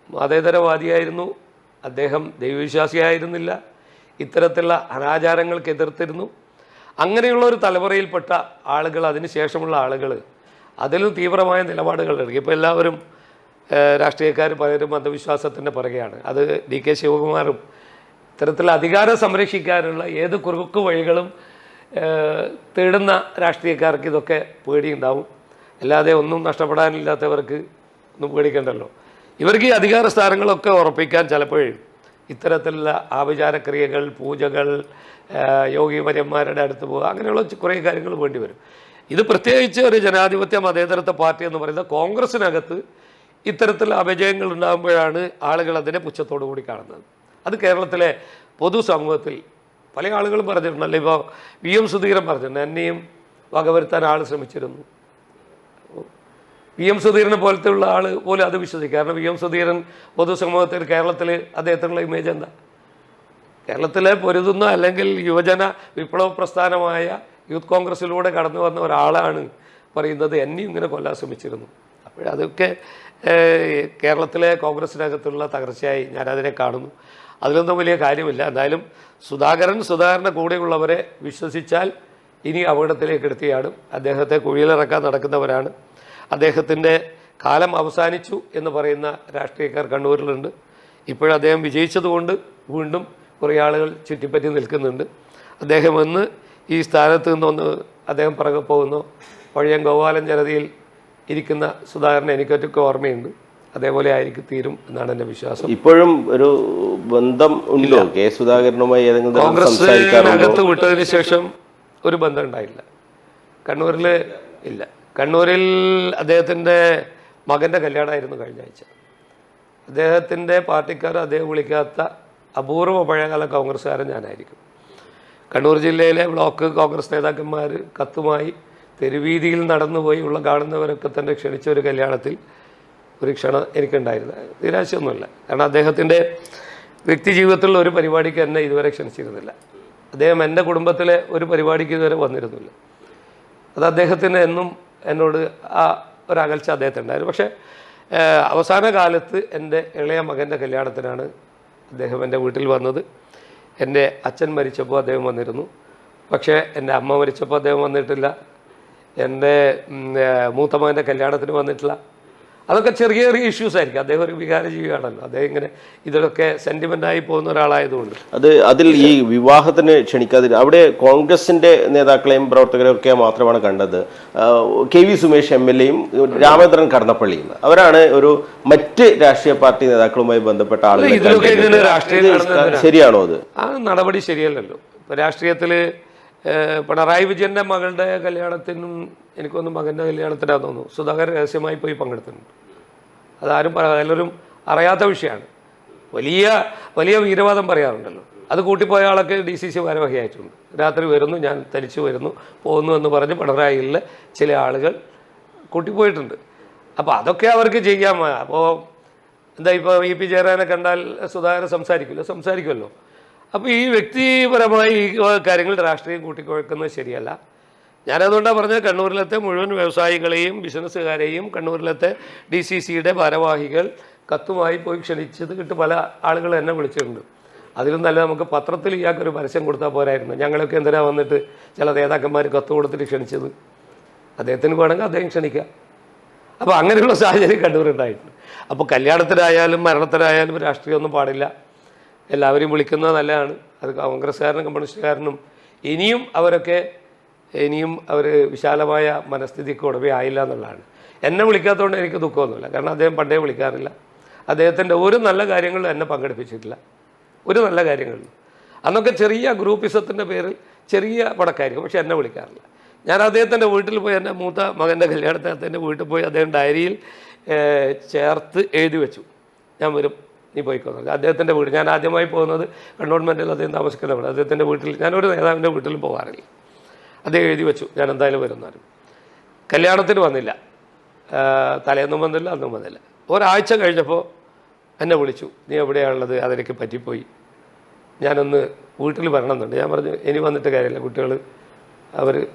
S2: മതേതരവാദിയായിരുന്നു. അദ്ദേഹം ദൈവവിശ്വാസിയായിരുന്നില്ല. ഇത്തരത്തിലുള്ള അനാചാരങ്ങൾക്ക് എതിർത്തിരുന്നു. അങ്ങനെയുള്ള ഒരു തലമുറയിൽപ്പെട്ട ആളുകൾ, അതിനുശേഷമുള്ള ആളുകൾ അതിലും തീവ്രമായ നിലപാടുകൾ എടുക്കും. ഇപ്പോൾ എല്ലാവരും രാഷ്ട്രീയക്കാർ പലരും അന്ധവിശ്വാസത്തിൻ്റെ പുറകെയാണ്. അത് DK ശിവകുമാറും ഇത്തരത്തിലുള്ള അധികാരം സംരക്ഷിക്കാനുള്ള ഏത് കുറുക്കു വഴികളും തേടുന്ന രാഷ്ട്രീയക്കാർക്ക് ഇതൊക്കെ പേടിയുണ്ടാവും. അല്ലാതെ ഒന്നും നഷ്ടപ്പെടാനില്ലാത്തവർക്ക് ഒന്നും പേടിക്കണ്ടല്ലോ. ഇവർക്ക് ഈ അധികാര സ്ഥാനങ്ങളൊക്കെ ഉറപ്പിക്കാൻ ചിലപ്പോഴും ഇത്തരത്തിലുള്ള ആഭിചാരക്രിയകൾ, പൂജകൾ, യോഗിവര്യന്മാരുടെ അടുത്ത് പോകുക, അങ്ങനെയുള്ള കുറേ കാര്യങ്ങൾ വേണ്ടി വരും. ഇത് പ്രത്യേകിച്ച് ഒരു ജനാധിപത്യ മതേതരത്വ പാർട്ടി എന്ന് പറയുന്ന കോൺഗ്രസിനകത്ത് ഇത്തരത്തിലുള്ള അപജയങ്ങൾ ഉണ്ടാകുമ്പോഴാണ് ആളുകൾ അതിനെ പുച്ഛത്തോടു കൂടി കാണുന്നത്. അത് കേരളത്തിലെ പൊതുസമൂഹത്തിൽ പല ആളുകളും പറഞ്ഞിട്ടുണ്ടല്ലോ. ഇപ്പോൾ VM സുധീരൻ പറഞ്ഞിട്ടുണ്ട്, എന്നെയും വകവരുത്താൻ ആൾ ശ്രമിച്ചിരുന്നു. VM സുധീരനെ പോലത്തെ ഉള്ള ആൾ പോലും അത് വിശ്വസിക്കും. കാരണം VM സുധീരൻ പൊതുസമൂഹത്തിൽ കേരളത്തിൽ അദ്ദേഹത്തിനുള്ള ഇമേജ് എന്താ? കേരളത്തിലെ പൊരുതുന്ന അല്ലെങ്കിൽ യുവജന വിപ്ലവ പ്രസ്ഥാനമായ യൂത്ത് കോൺഗ്രസിലൂടെ കടന്നു വന്ന ഒരാളാണ് പറയുന്നത് എന്നെയും ഇങ്ങനെ കൊല്ലാൻ ശ്രമിച്ചിരുന്നു. അപ്പോഴതൊക്കെ കേരളത്തിലെ കോൺഗ്രസിനകത്തുള്ള തകർച്ചയായി ഞാനതിനെ കാണുന്നു. അതിലൊന്നും വലിയ കാര്യമില്ല. എന്തായാലും സുധാകരൻ്റെ കൂടെയുള്ളവരെ വിശ്വസിച്ചാൽ ഇനി അപകടത്തിലേക്ക് എടുത്തിയാണ്. അദ്ദേഹത്തെ കുഴിയിലിറക്കാൻ നടക്കുന്നവരാണ്. അദ്ദേഹത്തിൻ്റെ കാലം അവസാനിച്ചു എന്ന് പറയുന്ന രാഷ്ട്രീയക്കാർ കണ്ണൂരിലുണ്ട്. ഇപ്പോഴും അദ്ദേഹം വിജയിച്ചതുകൊണ്ട് വീണ്ടും കുറേ ആളുകൾ ചുറ്റിപ്പറ്റി നിൽക്കുന്നുണ്ട്. അദ്ദേഹം എന്ന് ഈ സ്ഥാനത്ത് നിന്നൊന്ന് അദ്ദേഹം പിറകെ പോകുന്നു. പഴയ ഗോപാലൻ ജനതയിൽ ഇരിക്കുന്ന സുധാകരനെ എനിക്കൊറ്റൊക്കെ ഓർമ്മയുണ്ട്. അതേപോലെ ആയിരിക്കും തീരും എന്നാണ് എൻ്റെ വിശ്വാസം.
S1: ഇപ്പോഴും ഒരു ബന്ധം ഉണ്ടോ കെ സുധാകരനുമായി?
S2: കോൺഗ്രസിനകത്ത് വിട്ടതിന് ശേഷം ഒരു ബന്ധം ഉണ്ടായില്ല. കണ്ണൂരിൽ ഇല്ല. കണ്ണൂരിൽ അദ്ദേഹത്തിൻ്റെ മകൻ്റെ കല്യാണമായിരുന്നു കഴിഞ്ഞ ആഴ്ച. അദ്ദേഹത്തിൻ്റെ പാർട്ടിക്കാർ അദ്ദേഹം വിളിക്കാത്ത അപൂർവ പഴയകാല കോൺഗ്രസ്സുകാരൻ ഞാനായിരിക്കും. കണ്ണൂർ ജില്ലയിലെ ബ്ലോക്ക് കോൺഗ്രസ് നേതാക്കന്മാർ കത്തുമായി തെരുവീതിയിൽ നടന്നുപോയി കാണുന്നവരൊക്കെ തന്നെ ക്ഷണിച്ച ഒരു കല്യാണത്തിൽ ഒരു ക്ഷണം എനിക്കുണ്ടായിരുന്നു. നിരാശയൊന്നുമില്ല. കാരണം അദ്ദേഹത്തിൻ്റെ വ്യക്തി ജീവിതത്തിലുള്ള ഒരു പരിപാടിക്ക് എന്നെ ഇതുവരെ ക്ഷണിച്ചിരുന്നില്ല. അദ്ദേഹം എൻ്റെ കുടുംബത്തിലെ ഒരു പരിപാടിക്ക് ഇതുവരെ വന്നിരുന്നില്ല. അത് അദ്ദേഹത്തിന് എന്നും എന്നോട് ആ ഒരകൽച്ച അദ്ദേഹത്തിനുണ്ടായിരുന്നു. പക്ഷേ അവസാന കാലത്ത് എൻ്റെ ഇളയ മകൻ്റെ കല്യാണത്തിനാണ് അദ്ദേഹം എൻ്റെ വീട്ടിൽ വന്നത്. എൻ്റെ അച്ഛൻ മരിച്ചപ്പോൾ അദ്ദേഹം വന്നിരുന്നു. പക്ഷേ എൻ്റെ അമ്മ മരിച്ചപ്പോൾ അദ്ദേഹം വന്നിട്ടില്ല. എൻ്റെ മൂത്ത മകൻ്റെ കല്യാണത്തിന് വന്നിട്ടില്ല. അതൊക്കെ ചെറിയ ചെറിയ ഇഷ്യൂസ് ആയിരിക്കും. അദ്ദേഹം ഒരു വികാരജീവിയാണല്ലോ. അദ്ദേഹം ഇങ്ങനെ ഇതിലൊക്കെ സെൻറ്റിമെൻ്റായി പോകുന്ന ഒരാളായതുകൊണ്ട്
S1: അതിൽ ഈ വിവാഹത്തിന് ക്ഷണിക്കാതില്ല. അവിടെ കോൺഗ്രസിൻ്റെ നേതാക്കളെയും പ്രവർത്തകരെയും ഒക്കെ മാത്രമാണ് കണ്ടത്. KV സുമേഷ് MLA യും രാമചന്ദ്രൻ കടന്നപ്പള്ളിയും അവരാണ് ഒരു മറ്റ് രാഷ്ട്രീയ പാർട്ടി നേതാക്കളുമായി ബന്ധപ്പെട്ട ആളുകൾ. ശരിയാണോ? അത്
S2: ആ നടപടി ശരിയല്ലല്ലോ. ഇപ്പോൾ രാഷ്ട്രീയത്തിൽ പിണറായി വിജയൻ്റെ മകളുടെ കല്യാണത്തിനും എനിക്കൊന്നും മകൻ്റെ കല്യാണത്തിനാന്ന് തോന്നുന്നു സുധാകരൻ രഹസ്യമായി പോയി പങ്കെടുത്തിട്ടുണ്ട്. അതാരും എല്ലാവരും അറിയാത്ത വിഷയമാണ്. വലിയ വലിയ വീരവാദം പറയാറുണ്ടല്ലോ. അത് കൂട്ടിപ്പോയ ആളൊക്കെ DCC ഭാരവാഹിയായിട്ടുണ്ട്. രാത്രി വരുന്നു, ഞാൻ തനിച്ചു വരുന്നു, പോകുന്നു എന്ന് പറഞ്ഞ് പിണറായിയിലെ ചില ആളുകൾ കൂട്ടിപ്പോയിട്ടുണ്ട്. അപ്പോൾ അതൊക്കെ അവർക്ക് ചെയ്യാം. അപ്പോൾ എന്താ, ഇപ്പോൾ VP ജയരാജനെ കണ്ടാൽ സുധാകരൻ സംസാരിക്കുമല്ലോ. അപ്പോൾ ഈ വ്യക്തിപരമായി ഈ കാര്യങ്ങൾ രാഷ്ട്രീയം കൂട്ടിക്കുഴക്കുന്നത് ശരിയല്ല. ഞാനതുകൊണ്ടാണ് പറഞ്ഞത്, കണ്ണൂരിലത്തെ മുഴുവൻ വ്യവസായികളെയും ബിസിനസ്സുകാരെയും കണ്ണൂരിലത്തെ DCCയുടെ ഭാരവാഹികൾ കത്തുമായി പോയി ക്ഷണിച്ചത് കിട്ട് പല ആളുകൾ എന്നെ വിളിച്ചിട്ടുണ്ട്. അതിലും നല്ല നമുക്ക് പത്രത്തിൽ ഇയാൾക്കൊരു പരസ്യം കൊടുത്താൽ പോരായിരുന്നു. ഞങ്ങളൊക്കെ എന്തിനാ വന്നിട്ട് ചില നേതാക്കന്മാർ കത്ത് കൊടുത്തിട്ട് ക്ഷണിച്ചത്? അദ്ദേഹത്തിന് വേണമെങ്കിൽ അദ്ദേഹം ക്ഷണിക്കുക. അപ്പോൾ അങ്ങനെയുള്ള സാഹചര്യം കണ്ണൂരുണ്ടായിട്ടുണ്ട്. അപ്പോൾ കല്യാണത്തിനായാലും മരണത്തിനായാലും രാഷ്ട്രീയമൊന്നും പാടില്ല. എല്ലാവരെയും വിളിക്കുന്നത് നല്ലതാണ്. അത് കോൺഗ്രസ്സുകാരനും കമ്മ്യൂണിസ്റ്റുകാരനും ഇനിയും അവർ വിശാലമായ മനസ്ഥിതിക്ക് ഉടമയായില്ല എന്നുള്ളതാണ്. എന്നെ വിളിക്കാത്തതുകൊണ്ട് എനിക്ക് ദുഃഖമൊന്നുമില്ല. കാരണം അദ്ദേഹം പണ്ടേ വിളിക്കാറില്ല. അദ്ദേഹത്തിൻ്റെ ഒരു നല്ല കാര്യങ്ങളിലും എന്നെ പങ്കെടുപ്പിച്ചിട്ടില്ല. ഒരു നല്ല കാര്യങ്ങളിലും. അന്നൊക്കെ ചെറിയ ഗ്രൂപ്പിസത്തിൻ്റെ പേരിൽ ചെറിയ പടക്കായിരിക്കും. പക്ഷെ എന്നെ വിളിക്കാറില്ല. ഞാൻ അദ്ദേഹത്തിൻ്റെ വീട്ടിൽ പോയി, എൻ്റെ മൂത്ത മകൻ്റെ കല്യാണത്തിന് അദ്ദേഹത്തിൻ്റെ വീട്ടിൽ പോയി അദ്ദേഹം ഡയറിയിൽ ചേർത്ത് എഴുതി വെച്ചു, ഞാൻ വരും, നീ പോയിക്കോന്നു. അദ്ദേഹത്തിൻ്റെ വീട് ഞാൻ ആദ്യമായി പോകുന്നത് കണ്ടോൺമെൻറ്റിൽ അദ്ദേഹം താമസിക്കുന്ന വീട്. അദ്ദേഹത്തിൻ്റെ വീട്ടിൽ ഞാനൊരു നേതാവിൻ്റെ വീട്ടിലും പോകാറില്ല. അദ്ദേഹം എഴുതി വെച്ചു, ഞാൻ എന്തായാലും വരുന്നാലും. കല്യാണത്തിന് വന്നില്ല. തലേന്നും വന്നില്ല, അന്നും വന്നില്ല. ഒരാഴ്ച കഴിഞ്ഞപ്പോൾ എന്നെ വിളിച്ചു, നീ എവിടെയാണുള്ളത്? അതെനിക്ക് പറ്റിപ്പോയി, ഞാനൊന്ന് വീട്ടിൽ വരണമെന്നുണ്ട്. ഞാൻ പറഞ്ഞു, ഇനി വന്നിട്ട് കാര്യമില്ല, കുട്ടികൾ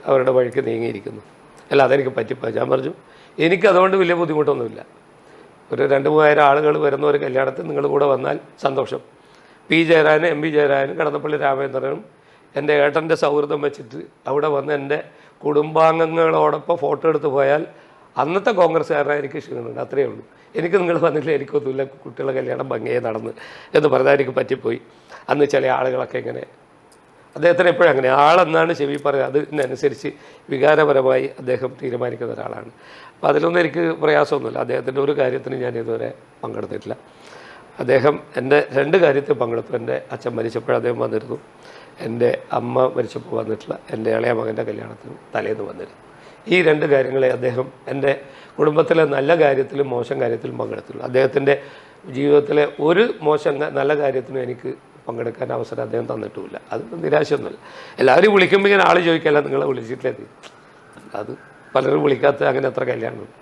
S2: അവരുടെ വഴിക്ക് നീങ്ങിയിരിക്കുന്നു. അല്ല, അതെനിക്ക് പറ്റിപ്പോയി. ഞാൻ പറഞ്ഞു, എനിക്കതുകൊണ്ട് വലിയ ബുദ്ധിമുട്ടൊന്നുമില്ല. ഒരു 2-3000 ആളുകൾ വരുന്ന ഒരു കല്യാണത്തിൽ നിങ്ങൾ കൂടെ വന്നാൽ സന്തോഷം. P ജയരാജനും MV ജയരാജനും കടന്നപ്പള്ളി രാമചന്ദ്രനും എൻ്റെ ഏട്ടൻ്റെ സൗഹൃദം വെച്ചിട്ട് അവിടെ വന്ന് എൻ്റെ കുടുംബാംഗങ്ങളോടൊപ്പം ഫോട്ടോ എടുത്ത് പോയാൽ അന്നത്തെ കോൺഗ്രസ്സുകാരനായി എനിക്ക് ക്ഷീണമുണ്ട്. അത്രയേ ഉള്ളൂ. എനിക്ക് നിങ്ങൾ വന്നില്ല, എനിക്കൊന്നുമില്ല, കുട്ടികളെ കല്യാണം ഭംഗിയായി നടന്ന് എന്ന് പറഞ്ഞാൽ എനിക്ക് പറ്റിപ്പോയി. അന്ന് ചില ആളുകളൊക്കെ ഇങ്ങനെ, അദ്ദേഹത്തിന് എപ്പോഴും അങ്ങനെ ആളെന്നാണ് ചെവി പറയുക, അതിനനുസരിച്ച് വികാരപരമായി അദ്ദേഹം തീരുമാനിക്കുന്ന ഒരാളാണ്. അപ്പോൾ അതിലൊന്നും എനിക്ക് പ്രയാസമൊന്നുമില്ല. അദ്ദേഹത്തിൻ്റെ ഒരു കാര്യത്തിന് ഞാൻ ഇതുവരെ പങ്കെടുത്തിട്ടില്ല. അദ്ദേഹം എൻ്റെ 2 കാര്യത്തിൽ പങ്കെടുത്തു. എൻ്റെ അച്ഛൻ മരിച്ചപ്പോൾ അദ്ദേഹം വന്നിരുന്നു, എൻ്റെ അമ്മ മരിച്ചപ്പോൾ വന്നിട്ടില്ല, എൻ്റെ ഇളയ മകൻ്റെ കല്യാണത്തിന് തലേന്ന് വന്നിരുന്നു. ഈ 2 കാര്യങ്ങളെ അദ്ദേഹം എൻ്റെ കുടുംബത്തിലെ നല്ല കാര്യത്തിലും മോശം കാര്യത്തിലും പങ്കെടുത്തുള്ളൂ. അദ്ദേഹത്തിൻ്റെ ജീവിതത്തിലെ ഒരു നല്ല കാര്യത്തിനും എനിക്ക് പങ്കെടുക്കാൻ അവസരം അദ്ദേഹം തന്നിട്ടുമില്ല. അത് നിരാശയൊന്നുമില്ല. എല്ലാവരും വിളിക്കുമ്പോൾ ഇങ്ങനെ ആൾ ചോദിക്കല്ല, നിങ്ങളെ വിളിച്ചിട്ടില്ലേ? അത് പലരും വിളിക്കാത്ത അങ്ങനെ എത്ര കല്യാണമുണ്ട്.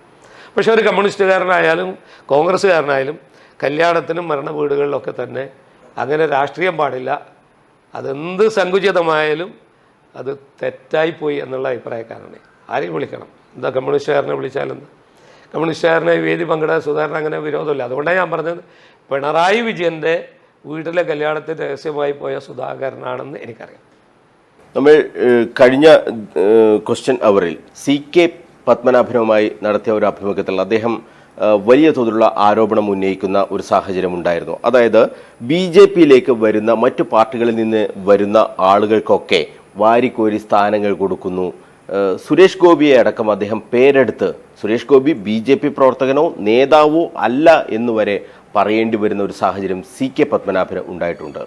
S2: പക്ഷേ ഒരു കമ്മ്യൂണിസ്റ്റുകാരനായാലും കോൺഗ്രസ്സുകാരനായാലും കല്യാണത്തിനും മരണ വീടുകളിലൊക്കെ തന്നെ അങ്ങനെ രാഷ്ട്രീയം പാടില്ല. അതെന്ത് സങ്കുചിതമായാലും അത് തെറ്റായിപ്പോയി എന്നുള്ള അഭിപ്രായക്കാരാണ്. ആരെയും വിളിക്കണം. എന്താ കമ്മ്യൂണിസ്റ്റുകാരനെ വിളിച്ചാലെന്ത്? കമ്മ്യൂണിസ്റ്റുകാരനെ വേദി പങ്കിടാൻ സുധാകരൻ അങ്ങനെ വിരോധമില്ല. അതുകൊണ്ടാണ് ഞാൻ പറഞ്ഞത് പിണറായി വിജയൻ്റെ വീട്ടിലെ കല്യാണത്തിൽ രഹസ്യമായി പോയ സുധാകരനാണെന്ന് എനിക്കറിയാം.
S1: നമ്മൾ കഴിഞ്ഞ ക്വസ്റ്റ്യൻ അവറിൽ CK പത്മനാഭനുമായി നടത്തിയ ഒരു അഭിമുഖത്തിൽ അദ്ദേഹം വലിയ തോതിലുള്ള ആരോപണം ഉന്നയിക്കുന്ന ഒരു സാഹചര്യം ഉണ്ടായിരുന്നു. അതായത് BJPയിലേക്ക് വരുന്ന മറ്റു പാർട്ടികളിൽ നിന്ന് വരുന്ന ആളുകൾക്കൊക്കെ വാരിക്കോരി സ്ഥാനങ്ങൾ കൊടുക്കുന്നു. സുരേഷ് ഗോപിയെ അടക്കം അദ്ദേഹം പേരെടുത്ത് സുരേഷ് ഗോപി BJP പ്രവർത്തകനോ നേതാവോ അല്ല എന്നുവരെ പറയേണ്ടി വരുന്ന ഒരു സാഹചര്യം CK പത്മനാഭന് ഉണ്ടായിട്ടുണ്ട്.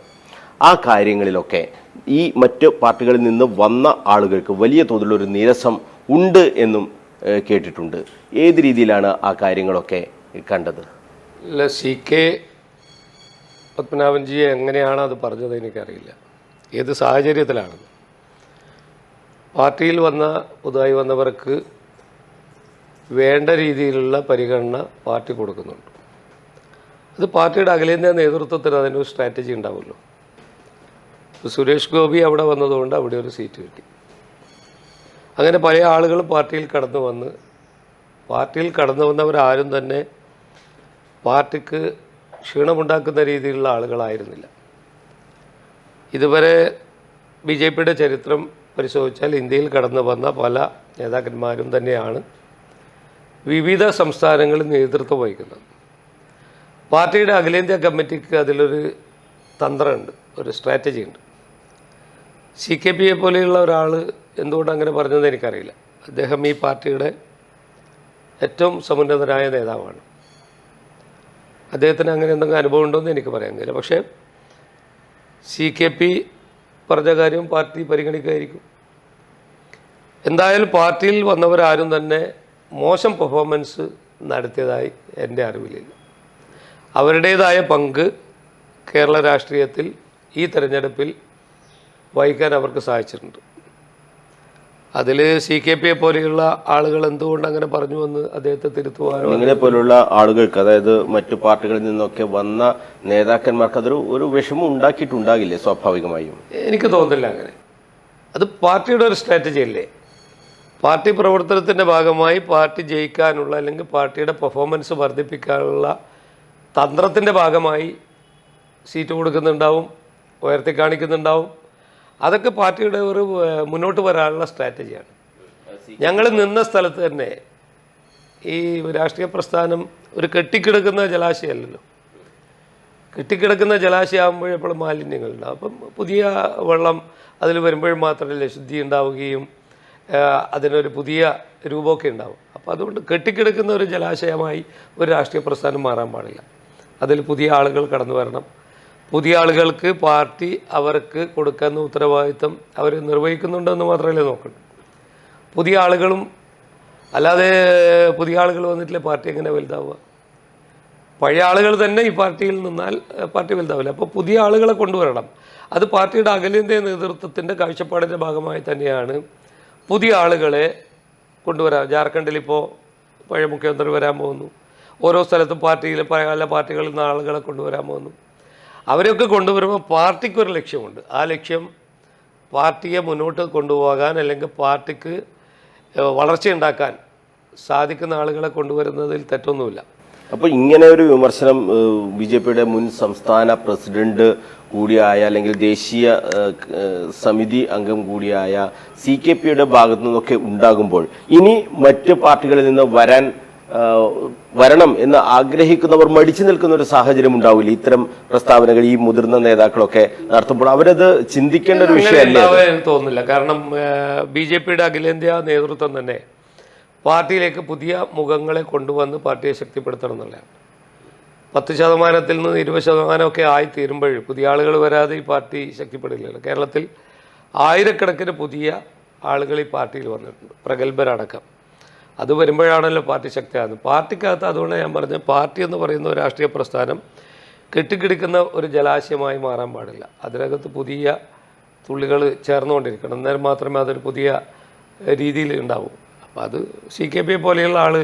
S1: ആ കാര്യങ്ങളിലൊക്കെ ഈ മറ്റ് പാർട്ടികളിൽ നിന്ന് വന്ന ആളുകൾക്ക് വലിയ തോതിലുള്ള ഒരു നീരസം ഉണ്ട് എന്നും കേട്ടിട്ടുണ്ട്. ഏത് രീതിയിലാണ് ആ കാര്യങ്ങളൊക്കെ കണ്ടത്?
S2: അല്ല, CK പത്മനാഭൻജിയെ എങ്ങനെയാണ് അത് പറഞ്ഞത് എനിക്കറിയില്ല, ഏത് സാഹചര്യത്തിലാണ്. പാർട്ടിയിൽ പുതുതായി വന്നവർക്ക് വേണ്ട രീതിയിലുള്ള പരിഗണന പാർട്ടി കൊടുക്കുന്നുണ്ട്. അത് പാർട്ടിയുടെ അഖിലേന്ത്യാ നേതൃത്വത്തിന് അതിനൊരു സ്ട്രാറ്റജി ഉണ്ടാവുമല്ലോ. സുരേഷ് ഗോപി അവിടെ വന്നതുകൊണ്ട് അവിടെ ഒരു സീറ്റ് കിട്ടി. അങ്ങനെ പല ആളുകളും പാർട്ടിയിൽ കടന്നു വന്നവരാരും തന്നെ പാർട്ടിക്ക് ക്ഷീണമുണ്ടാക്കുന്ന രീതിയിലുള്ള ആളുകളായിരുന്നില്ല. ഇതുവരെ BJPയുടെ ചരിത്രം പരിശോധിച്ചാൽ ഇന്ത്യയിൽ കടന്നു വന്ന പല നേതാക്കന്മാരും തന്നെയാണ് വിവിധ സംസ്ഥാനങ്ങളിൽ നേതൃത്വം വഹിക്കുന്നത്. പാർട്ടിയുടെ അഖിലേന്ത്യാ കമ്മിറ്റിക്ക് അതിലൊരു തന്ത്രമുണ്ട്, ഒരു സ്ട്രാറ്റജി ഉണ്ട്. CKPയെ പോലെയുള്ള ഒരാൾ എന്തുകൊണ്ട് അങ്ങനെ പറഞ്ഞതെന്ന് എനിക്കറിയില്ല. അദ്ദേഹം ഈ പാർട്ടിയുടെ ഏറ്റവും സമുന്നതനായ നേതാവാണ്. അദ്ദേഹത്തിന് അങ്ങനെ എന്തെങ്കിലും അനുഭവം ഉണ്ടോയെന്ന് എനിക്ക് പറയാൻ കഴിയില്ല. പക്ഷേ CKP പറഞ്ഞ കാര്യം പാർട്ടി പരിഗണിക്കുമായിരിക്കും. എന്തായാലും പാർട്ടിയിൽ വന്നവരാരും തന്നെ മോശം പെർഫോമൻസ് നടത്തിയതായി എൻ്റെ അറിവിലില്ല. അവരുടേതായ പങ്ക് കേരള രാഷ്ട്രീയത്തിൽ ഈ തെരഞ്ഞെടുപ്പിൽ വഹിക്കാൻ അവർക്ക് സാധിച്ചിട്ടുണ്ട്. അതിൽ CKPയെ പോലെയുള്ള ആളുകൾ എന്തുകൊണ്ട് അങ്ങനെ പറഞ്ഞു എന്ന് അദ്ദേഹത്തെ തിരുത്തുവാനോ,
S1: ഇങ്ങനെ പോലുള്ള ആളുകൾക്ക്, അതായത് മറ്റു പാർട്ടികളിൽ നിന്നൊക്കെ വന്ന നേതാക്കന്മാർക്ക് അതൊരു വിഷമം ഉണ്ടാക്കിയിട്ടുണ്ടാകില്ലേ സ്വാഭാവികമായും?
S2: എനിക്ക് തോന്നുന്നില്ല അങ്ങനെ. അത് പാർട്ടിയുടെ ഒരു സ്ട്രാറ്റജി അല്ലേ. പാർട്ടി പ്രവർത്തനത്തിൻ്റെ ഭാഗമായി പാർട്ടി ജയിക്കാനുള്ള അല്ലെങ്കിൽ പാർട്ടിയുടെ പെർഫോമൻസ് വർദ്ധിപ്പിക്കാനുള്ള തന്ത്രത്തിൻ്റെ ഭാഗമായി സീറ്റ് കൊടുക്കുന്നുണ്ടാവും, ഉയർത്തി കാണിക്കുന്നുണ്ടാവും. അതൊക്കെ പാർട്ടിയുടെ ഒരു മുന്നോട്ട് വരാനുള്ള സ്ട്രാറ്റജിയാണ്. ഞങ്ങൾ നിന്ന സ്ഥലത്ത് തന്നെ ഈ രാഷ്ട്രീയ പ്രസ്ഥാനം ഒരു കെട്ടിക്കിടക്കുന്ന ജലാശയമല്ലല്ലോ. കെട്ടിക്കിടക്കുന്ന ജലാശയമാകുമ്പോൾ എപ്പോഴും മാലിന്യങ്ങളുണ്ടാവും. അപ്പം പുതിയ വെള്ളം അതിൽ വരുമ്പോഴും മാത്രമല്ലേ ശുദ്ധി ഉണ്ടാവുകയും അതിനൊരു പുതിയ രൂപമൊക്കെ ഉണ്ടാവും. അപ്പോൾ അതുകൊണ്ട് കെട്ടിക്കിടക്കുന്ന ഒരു ജലാശയമായി ഒരു രാഷ്ട്രീയ പ്രസ്ഥാനം മാറാൻ പാടില്ല. അതിൽ പുതിയ ആളുകൾ കടന്നു വരണം. പുതിയ ആളുകൾക്ക് പാർട്ടി അവർക്ക് കൊടുക്കുന്ന ഉത്തരവാദിത്തം അവർ നിർവഹിക്കുന്നുണ്ടെന്ന് മാത്രമല്ലേ നോക്കണം. പുതിയ ആളുകളും അല്ലാതെ പുതിയ ആളുകൾ വന്നിട്ടില്ലേ പാർട്ടി എങ്ങനെ വലുതാവുക? പഴയ ആളുകൾ തന്നെ ഈ പാർട്ടിയിൽ നിന്നാൽ പാർട്ടി വലുതാവില്ല. അപ്പോൾ പുതിയ ആളുകളെ കൊണ്ടുവരണം. അത് പാർട്ടിയുടെ അഖിലേന്ത്യാ നേതൃത്വത്തിൻ്റെ കാഴ്ചപ്പാടിൻ്റെ ഭാഗമായി തന്നെയാണ് പുതിയ ആളുകളെ കൊണ്ടുവരാം. ജാർഖണ്ഡിൽ ഇപ്പോൾ പഴയ മുഖ്യമന്ത്രി വരാൻ പോകുന്നു. ഓരോ സ്ഥലത്തും പല പാർട്ടികളിൽ നിന്ന് ആളുകളെ കൊണ്ടുവരാൻ പോകുന്നു. അവരൊക്കെ കൊണ്ടുവരുമ്പോൾ പാർട്ടിക്കൊരു ലക്ഷ്യമുണ്ട്. ആ ലക്ഷ്യം പാർട്ടിയെ മുന്നോട്ട് കൊണ്ടുപോകാൻ അല്ലെങ്കിൽ പാർട്ടിക്ക് വളർച്ചയുണ്ടാക്കാൻ സാധിക്കുന്ന ആളുകളെ കൊണ്ടുവരുന്നതിൽ തെറ്റൊന്നുമില്ല.
S1: അപ്പോൾ ഇങ്ങനെ ഒരു വിമർശനം BJPയുടെ മുൻ സംസ്ഥാന പ്രസിഡന്റ് കൂടിയായ അല്ലെങ്കിൽ ദേശീയ സമിതി അംഗം കൂടിയായ CKPയുടെ ഭാഗത്തു നിന്നൊക്കെ ഉണ്ടാകുമ്പോൾ ഇനി മറ്റ് പാർട്ടികളിൽ നിന്ന് വരണം എന്ന് ആഗ്രഹിക്കുന്നവർ മടിച്ചു നിൽക്കുന്ന ഒരു സാഹചര്യം ഉണ്ടാവില്ല. ഇത്തരം പ്രസ്താവനകൾ ഈ മുതിർന്ന നേതാക്കളൊക്കെ നടത്തുമ്പോൾ അവരത് ചിന്തിക്കേണ്ട ഒരു വിഷയമല്ലേ?
S2: തോന്നുന്നില്ല. കാരണം BJPയുടെ അഖിലേന്ത്യാ നേതൃത്വം തന്നെ പാർട്ടിയിലേക്ക് പുതിയ മുഖങ്ങളെ കൊണ്ടുവന്ന് പാർട്ടിയെ ശക്തിപ്പെടുത്തണം എന്നുള്ളതാണ്. 10% നിന്ന് 20% ആയിത്തീരുമ്പോൾ പുതിയ ആളുകൾ വരാതെ ഈ പാർട്ടി ശക്തിപ്പെടില്ലല്ലോ. കേരളത്തിൽ ആയിരക്കണക്കിന് പുതിയ ആളുകൾ ഈ പാർട്ടിയിൽ വന്നിട്ടുണ്ട്, പ്രഗത്ഭരടക്കം. അത് വരുമ്പോഴാണല്ലോ പാർട്ടി ശക്തിയാകുന്നത്. പാർട്ടിക്കകത്ത് അതുകൊണ്ട് ഞാൻ പറഞ്ഞത് പാർട്ടി എന്ന് പറയുന്ന ഒരു രാഷ്ട്രീയ പ്രസ്ഥാനം കെട്ടിക്കിടക്കുന്ന ഒരു ജലാശയമായി മാറാൻ പാടില്ല. അതിനകത്ത് പുതിയ തുള്ളികൾ ചേർന്നുകൊണ്ടിരിക്കണം. അന്നേരം മാത്രമേ അതൊരു പുതിയ രീതിയിൽ ഉണ്ടാവൂ. അപ്പോൾ അത് CKPയെ പോലെയുള്ള ആൾ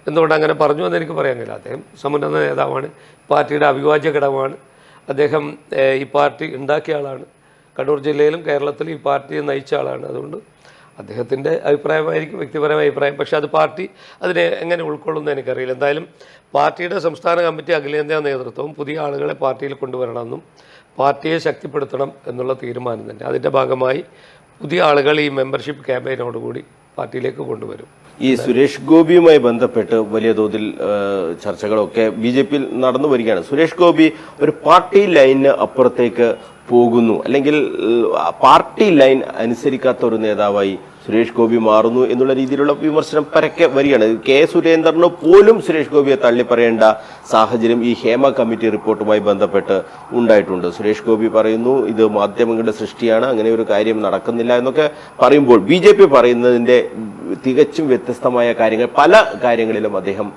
S2: എന്തുകൊണ്ട് അങ്ങനെ പറഞ്ഞു എന്ന് എനിക്ക് പറയാൻ കഴിയില്ല. അദ്ദേഹം സമുന്നത നേതാവാണ്, പാർട്ടിയുടെ അവിഭാജ്യ ഘടകമാണ്. അദ്ദേഹം ഈ പാർട്ടി ഉണ്ടാക്കിയ ആളാണ്. കണ്ണൂർ ജില്ലയിലും കേരളത്തിലും ഈ പാർട്ടിയെ നയിച്ച ആളാണ്. അതുകൊണ്ട് അദ്ദേഹത്തിൻ്റെ അഭിപ്രായമായിരിക്കും, വ്യക്തിപരമായ അഭിപ്രായം. പക്ഷേ അത് പാർട്ടി അതിനെ എങ്ങനെ ഉൾക്കൊള്ളുമെന്ന് എനിക്കറിയില്ല. എന്തായാലും പാർട്ടിയുടെ സംസ്ഥാന കമ്മിറ്റി, അഖിലേന്ത്യാ നേതൃത്വവും പുതിയ ആളുകളെ പാർട്ടിയിൽ കൊണ്ടുവരണമെന്നും പാർട്ടിയെ ശക്തിപ്പെടുത്തണം എന്നുള്ള തീരുമാനം തന്നെ. അതിൻ്റെ ഭാഗമായി പുതിയ ആളുകൾ ഈ മെമ്പർഷിപ്പ് ക്യാമ്പയിനോടുകൂടി പാർട്ടിയിലേക്ക് കൊണ്ടുവരും.
S1: ഈ സുരേഷ് ഗോപിയുമായി ബന്ധപ്പെട്ട് വലിയ തോതിൽ ചർച്ചകളൊക്കെ BJP-യിൽ നടന്നു വരികയാണ്. സുരേഷ് ഗോപി ഒരു പാർട്ടി ലൈനിന് അപ്പുറത്തേക്ക് പോകുന്നു, അല്ലെങ്കിൽ പാർട്ടി ലൈൻ അനുസരിക്കാത്ത ഒരു നേതാവായി സുരേഷ് ഗോപി മാറുന്നു എന്നുള്ള രീതിയിലുള്ള വിമർശനം പരക്കെ വരികയാണ്. കെ സുരേന്ദ്രന് പോലും സുരേഷ് ഗോപിയെ തള്ളിപ്പറയേണ്ട സാഹചര്യം ഈ ഹേമ കമ്മിറ്റി റിപ്പോർട്ടുമായി ബന്ധപ്പെട്ട് ഉണ്ടായിട്ടുണ്ട്. സുരേഷ് ഗോപി പറയുന്നു ഇത് മാധ്യമങ്ങളുടെ സൃഷ്ടിയാണ്, അങ്ങനെ ഒരു കാര്യം നടക്കുന്നില്ല എന്നൊക്കെ പറയുമ്പോൾ BJP പറയുന്നതിന്റെ തികച്ചും വ്യത്യസ്തമായ കാര്യങ്ങൾ പല കാര്യങ്ങളിലും അദ്ദേഹം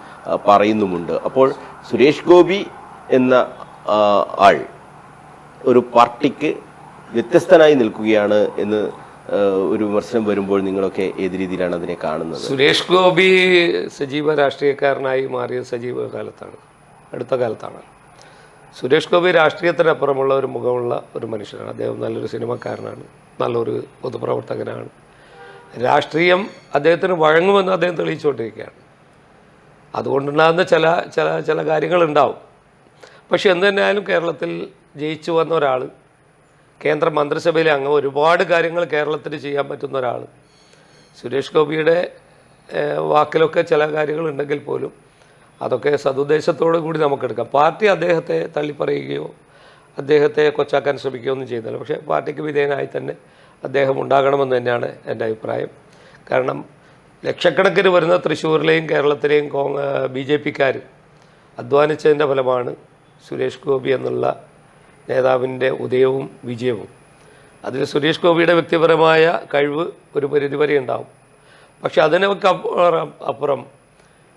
S1: പറയുന്നുമുണ്ട്. അപ്പോൾ സുരേഷ് ഗോപി എന്ന ആൾ ഒരു പാർട്ടിക്ക് വ്യത്യസ്തനായി നിൽക്കുകയാണ് എന്ന് ഒരു വിമർശനം വരുമ്പോൾ നിങ്ങളൊക്കെ ഏത് രീതിയിലാണ് അതിനെ കാണുന്നത്?
S2: സുരേഷ് ഗോപി സജീവ രാഷ്ട്രീയക്കാരനായി മാറിയ സജീവ കാലത്താണ്, അടുത്ത കാലത്താണ്. സുരേഷ് ഗോപി രാഷ്ട്രീയത്തിനപ്പുറമുള്ള ഒരു മുഖമുള്ള ഒരു മനുഷ്യനാണ്. അദ്ദേഹം നല്ലൊരു സിനിമക്കാരനാണ്, നല്ലൊരു പൊതുപ്രവർത്തകനാണ്. രാഷ്ട്രീയം അദ്ദേഹത്തിന് വഴങ്ങുമെന്ന് അദ്ദേഹം തെളിയിച്ചുകൊണ്ടിരിക്കുകയാണ്. അതുകൊണ്ടുണ്ടാകുന്ന ചില കാര്യങ്ങളുണ്ടാവും. പക്ഷെ എന്ത് തന്നെയായാലും കേരളത്തിൽ ജയിച്ചു വന്ന ഒരാൾ, കേന്ദ്ര മന്ത്രിസഭയിലെ അംഗം, ഒരുപാട് കാര്യങ്ങൾ കേരളത്തിൽ ചെയ്യാൻ പറ്റുന്ന ഒരാൾ. സുരേഷ് ഗോപിയുടെ വാക്കിലൊക്കെ ചില കാര്യങ്ങളുണ്ടെങ്കിൽ പോലും അതൊക്കെ സതുദ്ദേശത്തോടു കൂടി നമുക്കെടുക്കാം. പാർട്ടി അദ്ദേഹത്തെ തള്ളിപ്പറയുകയോ അദ്ദേഹത്തെ കൊച്ചാക്കാൻ ശ്രമിക്കുകയോ ഒന്നും ചെയ്യുന്നില്ല. പക്ഷേ പാർട്ടിക്ക് വിധേയനായി തന്നെ അദ്ദേഹം ഉണ്ടാകണമെന്ന് തന്നെയാണ് എൻ്റെ അഭിപ്രായം. കാരണം ലക്ഷക്കണക്കിന് വരുന്ന തൃശ്ശൂരിലെയും കേരളത്തിലെയും BJP-ക്കാർ അധ്വാനിച്ചതിൻ്റെ ഫലമാണ് സുരേഷ് ഗോപി എന്നുള്ള നേതാവിൻ്റെ ഉദയവും വിജയവും. അതിൽ സുരേഷ് ഗോപിയുടെ വ്യക്തിപരമായ കഴിവ് ഒരു പരിധിവരെ ഉണ്ടാവും. പക്ഷെ അതിനൊക്കെ അപ്പുറം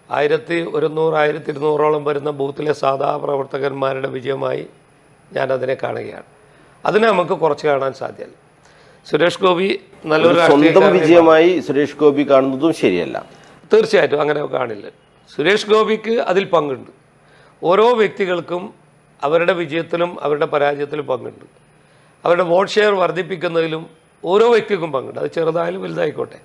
S2: 1100-1200ഓളം വരുന്ന ബൂത്തിലെ സാധാ പ്രവർത്തകന്മാരുടെ വിജയമായി ഞാനതിനെ കാണുകയാണ്. അതിനെ നമുക്ക് കുറച്ച് കാണാൻ സാധ്യമല്ല. സുരേഷ് ഗോപി നല്ലൊരു
S1: സ്വന്തം വിജയമായി സുരേഷ് ഗോപി കാണുന്നതും ശരിയല്ല.
S2: തീർച്ചയായിട്ടും അങ്ങനെ കാണില്ല. സുരേഷ് ഗോപിക്ക് അതിൽ പങ്കുണ്ട്. ഓരോ വ്യക്തികൾക്കും അവരുടെ വിജയത്തിലും അവരുടെ പരാജയത്തിലും പങ്കുണ്ട്. അവരുടെ വോട്ട് ഷെയർ വർദ്ധിപ്പിക്കുന്നതിലും ഓരോ വ്യക്തിക്കും പങ്കുണ്ട്. അത് ചെറുതായാലും വലുതായിക്കോട്ടെ.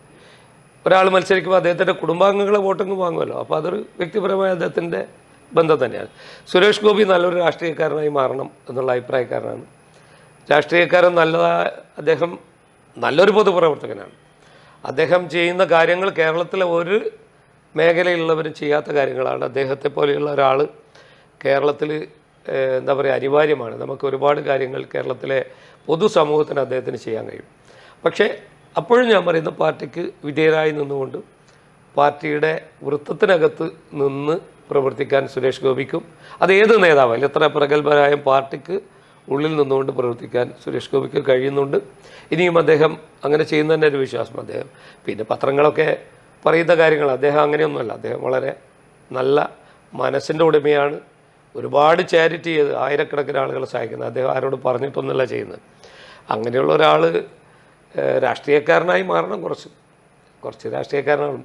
S2: ഒരാൾ മത്സരിക്കുമ്പോൾ അദ്ദേഹത്തിൻ്റെ കുടുംബാംഗങ്ങളെ വോട്ടങ്ങ് വാങ്ങുമല്ലോ. അപ്പോൾ അതൊരു വ്യക്തിപരമായ അദ്ദേഹത്തിൻ്റെ ബന്ധം തന്നെയാണ്. സുരേഷ് ഗോപി നല്ലൊരു രാഷ്ട്രീയക്കാരനായി മാറണം എന്നുള്ള അഭിപ്രായക്കാരനാണ്. രാഷ്ട്രീയക്കാരൻ അദ്ദേഹം നല്ലൊരു പൊതുപ്രവർത്തകനാണ്. അദ്ദേഹം ചെയ്യുന്ന കാര്യങ്ങൾ കേരളത്തിലെ ഒരു മേഖലയിലുള്ളവരും ചെയ്യാത്ത കാര്യങ്ങളാണ്. അദ്ദേഹത്തെ പോലെയുള്ള ഒരാൾ കേരളത്തിൽ എന്താ പറയുക, അനിവാര്യമാണ്. നമുക്ക് ഒരുപാട് കാര്യങ്ങൾ കേരളത്തിലെ പൊതുസമൂഹത്തിന് അദ്ദേഹത്തിന് ചെയ്യാൻ കഴിയും. പക്ഷേ അപ്പോഴും ഞാൻ പറയുന്ന പാർട്ടിക്ക് വിധേയരായി നിന്നുകൊണ്ട് പാർട്ടിയുടെ വൃത്തത്തിനകത്ത് നിന്ന് പ്രവർത്തിക്കാൻ സുരേഷ് ഗോപിക്കും, അത് ഏത് നേതാവായാലും എത്ര പ്രഗത്ഭരായ പാർട്ടിക്ക് ഉള്ളിൽ നിന്നുകൊണ്ട് പ്രവർത്തിക്കാൻ സുരേഷ് ഗോപിക്ക് കഴിയുന്നുണ്ട്. ഇനിയും അദ്ദേഹം അങ്ങനെ ചെയ്യുന്നതന്നെ ഒരു വിശ്വാസം. അദ്ദേഹം പിന്നെ പത്രങ്ങളൊക്കെ പറയുന്ന കാര്യങ്ങൾ, അദ്ദേഹം അങ്ങനെയൊന്നുമല്ല. അദ്ദേഹം വളരെ നല്ല മനസ്സിൻ്റെ ഉടമയാണ്. ഒരുപാട് ചാരിറ്റി ചെയ്ത് ആയിരക്കണക്കിന് ആളുകളെ സഹായിക്കുന്നത് അദ്ദേഹം ആരോട് പറഞ്ഞിട്ടൊന്നുമല്ല ചെയ്യുന്നത്. അങ്ങനെയുള്ള ഒരാൾ രാഷ്ട്രീയക്കാരനായി മാറണം, കുറച്ച് രാഷ്ട്രീയക്കാരനാണ്.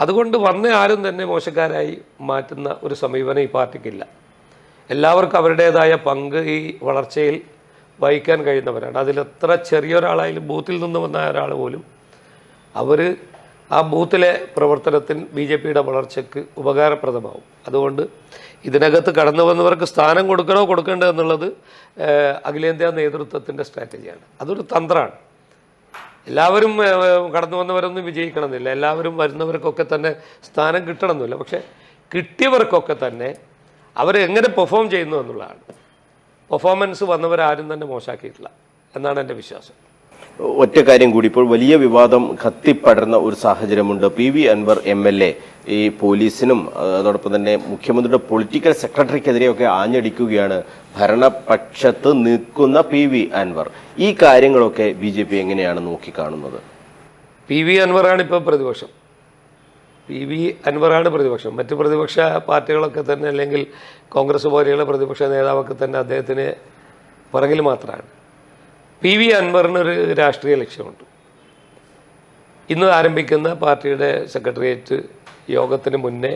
S2: അതുകൊണ്ട് വന്ന ആരും തന്നെ മോശക്കാരായി മാറ്റുന്ന ഒരു സമീപനം ഈ പാർട്ടിക്കില്ല. എല്ലാവർക്കും അവരുടേതായ പങ്ക് ഈ വളർച്ചയിൽ വഹിക്കാൻ കഴിയുന്നവരാണ്. അതിലെത്ര ചെറിയൊരാളായാലും ബൂത്തിൽ നിന്ന് വന്ന ഒരാൾ പോലും അവർ ആ ബൂത്തിലെ പ്രവർത്തനത്തിന് BJP-യുടെ വളർച്ചയ്ക്ക് ഉപകാരപ്രദമാവും. അതുകൊണ്ട് ഇതിനകത്ത് കടന്നു വന്നവർക്ക് സ്ഥാനം കൊടുക്കണോ കൊടുക്കേണ്ടോ എന്നുള്ളത് അഖിലേന്ത്യാ നേതൃത്വത്തിൻ്റെ സ്ട്രാറ്റജിയാണ്. അതൊരു തന്ത്രമാണ്. എല്ലാവരും കടന്നു വന്നവരൊന്നും വിജയിക്കണമെന്നില്ല, എല്ലാവരും വരുന്നവർക്കൊക്കെ തന്നെ സ്ഥാനം കിട്ടണമെന്നില്ല. പക്ഷേ കിട്ടിയവർക്കൊക്കെ തന്നെ അവരെങ്ങനെ പെർഫോം ചെയ്യുന്നു എന്നുള്ളതാണ്. പെർഫോമൻസ് വന്നവരാരും തന്നെ മോശമാക്കിയിട്ടില്ല എന്നാണ് എൻ്റെ വിശ്വാസം.
S1: ഒറ്റ കാര്യം കൂടി, ഇപ്പോൾ വലിയ വിവാദം കത്തിപ്പടർന്ന ഒരു സാഹചര്യമുണ്ട്. PV അൻവർ MLA ഈ പോലീസിനും അതോടൊപ്പം തന്നെ മുഖ്യമന്ത്രിയുടെ പൊളിറ്റിക്കൽ സെക്രട്ടറിക്കെതിരെയൊക്കെ ആഞ്ഞടിക്കുകയാണ്. ഭരണപക്ഷത്ത് നിൽക്കുന്ന PV അൻവർ. ഈ കാര്യങ്ങളൊക്കെ BJP എങ്ങനെയാണ് നോക്കിക്കാണുന്നത്?
S2: PV അൻവറാണ് ഇപ്പോൾ പ്രതിപക്ഷം. PV അൻവറാണ് പ്രതിപക്ഷം. മറ്റ് പ്രതിപക്ഷ പാർട്ടികളൊക്കെ തന്നെ, അല്ലെങ്കിൽ കോൺഗ്രസ് പോലെയുള്ള പ്രതിപക്ഷ നേതാവൊക്കെ തന്നെ അദ്ദേഹത്തിന് പുറകിൽ മാത്രമാണ്. PV അൻവറിനൊരു രാഷ്ട്രീയ ലക്ഷ്യമുണ്ട്. ഇന്ന് ആരംഭിക്കുന്ന പാർട്ടിയുടെ സെക്രട്ടേറിയറ്റ് യോഗത്തിന് മുന്നേ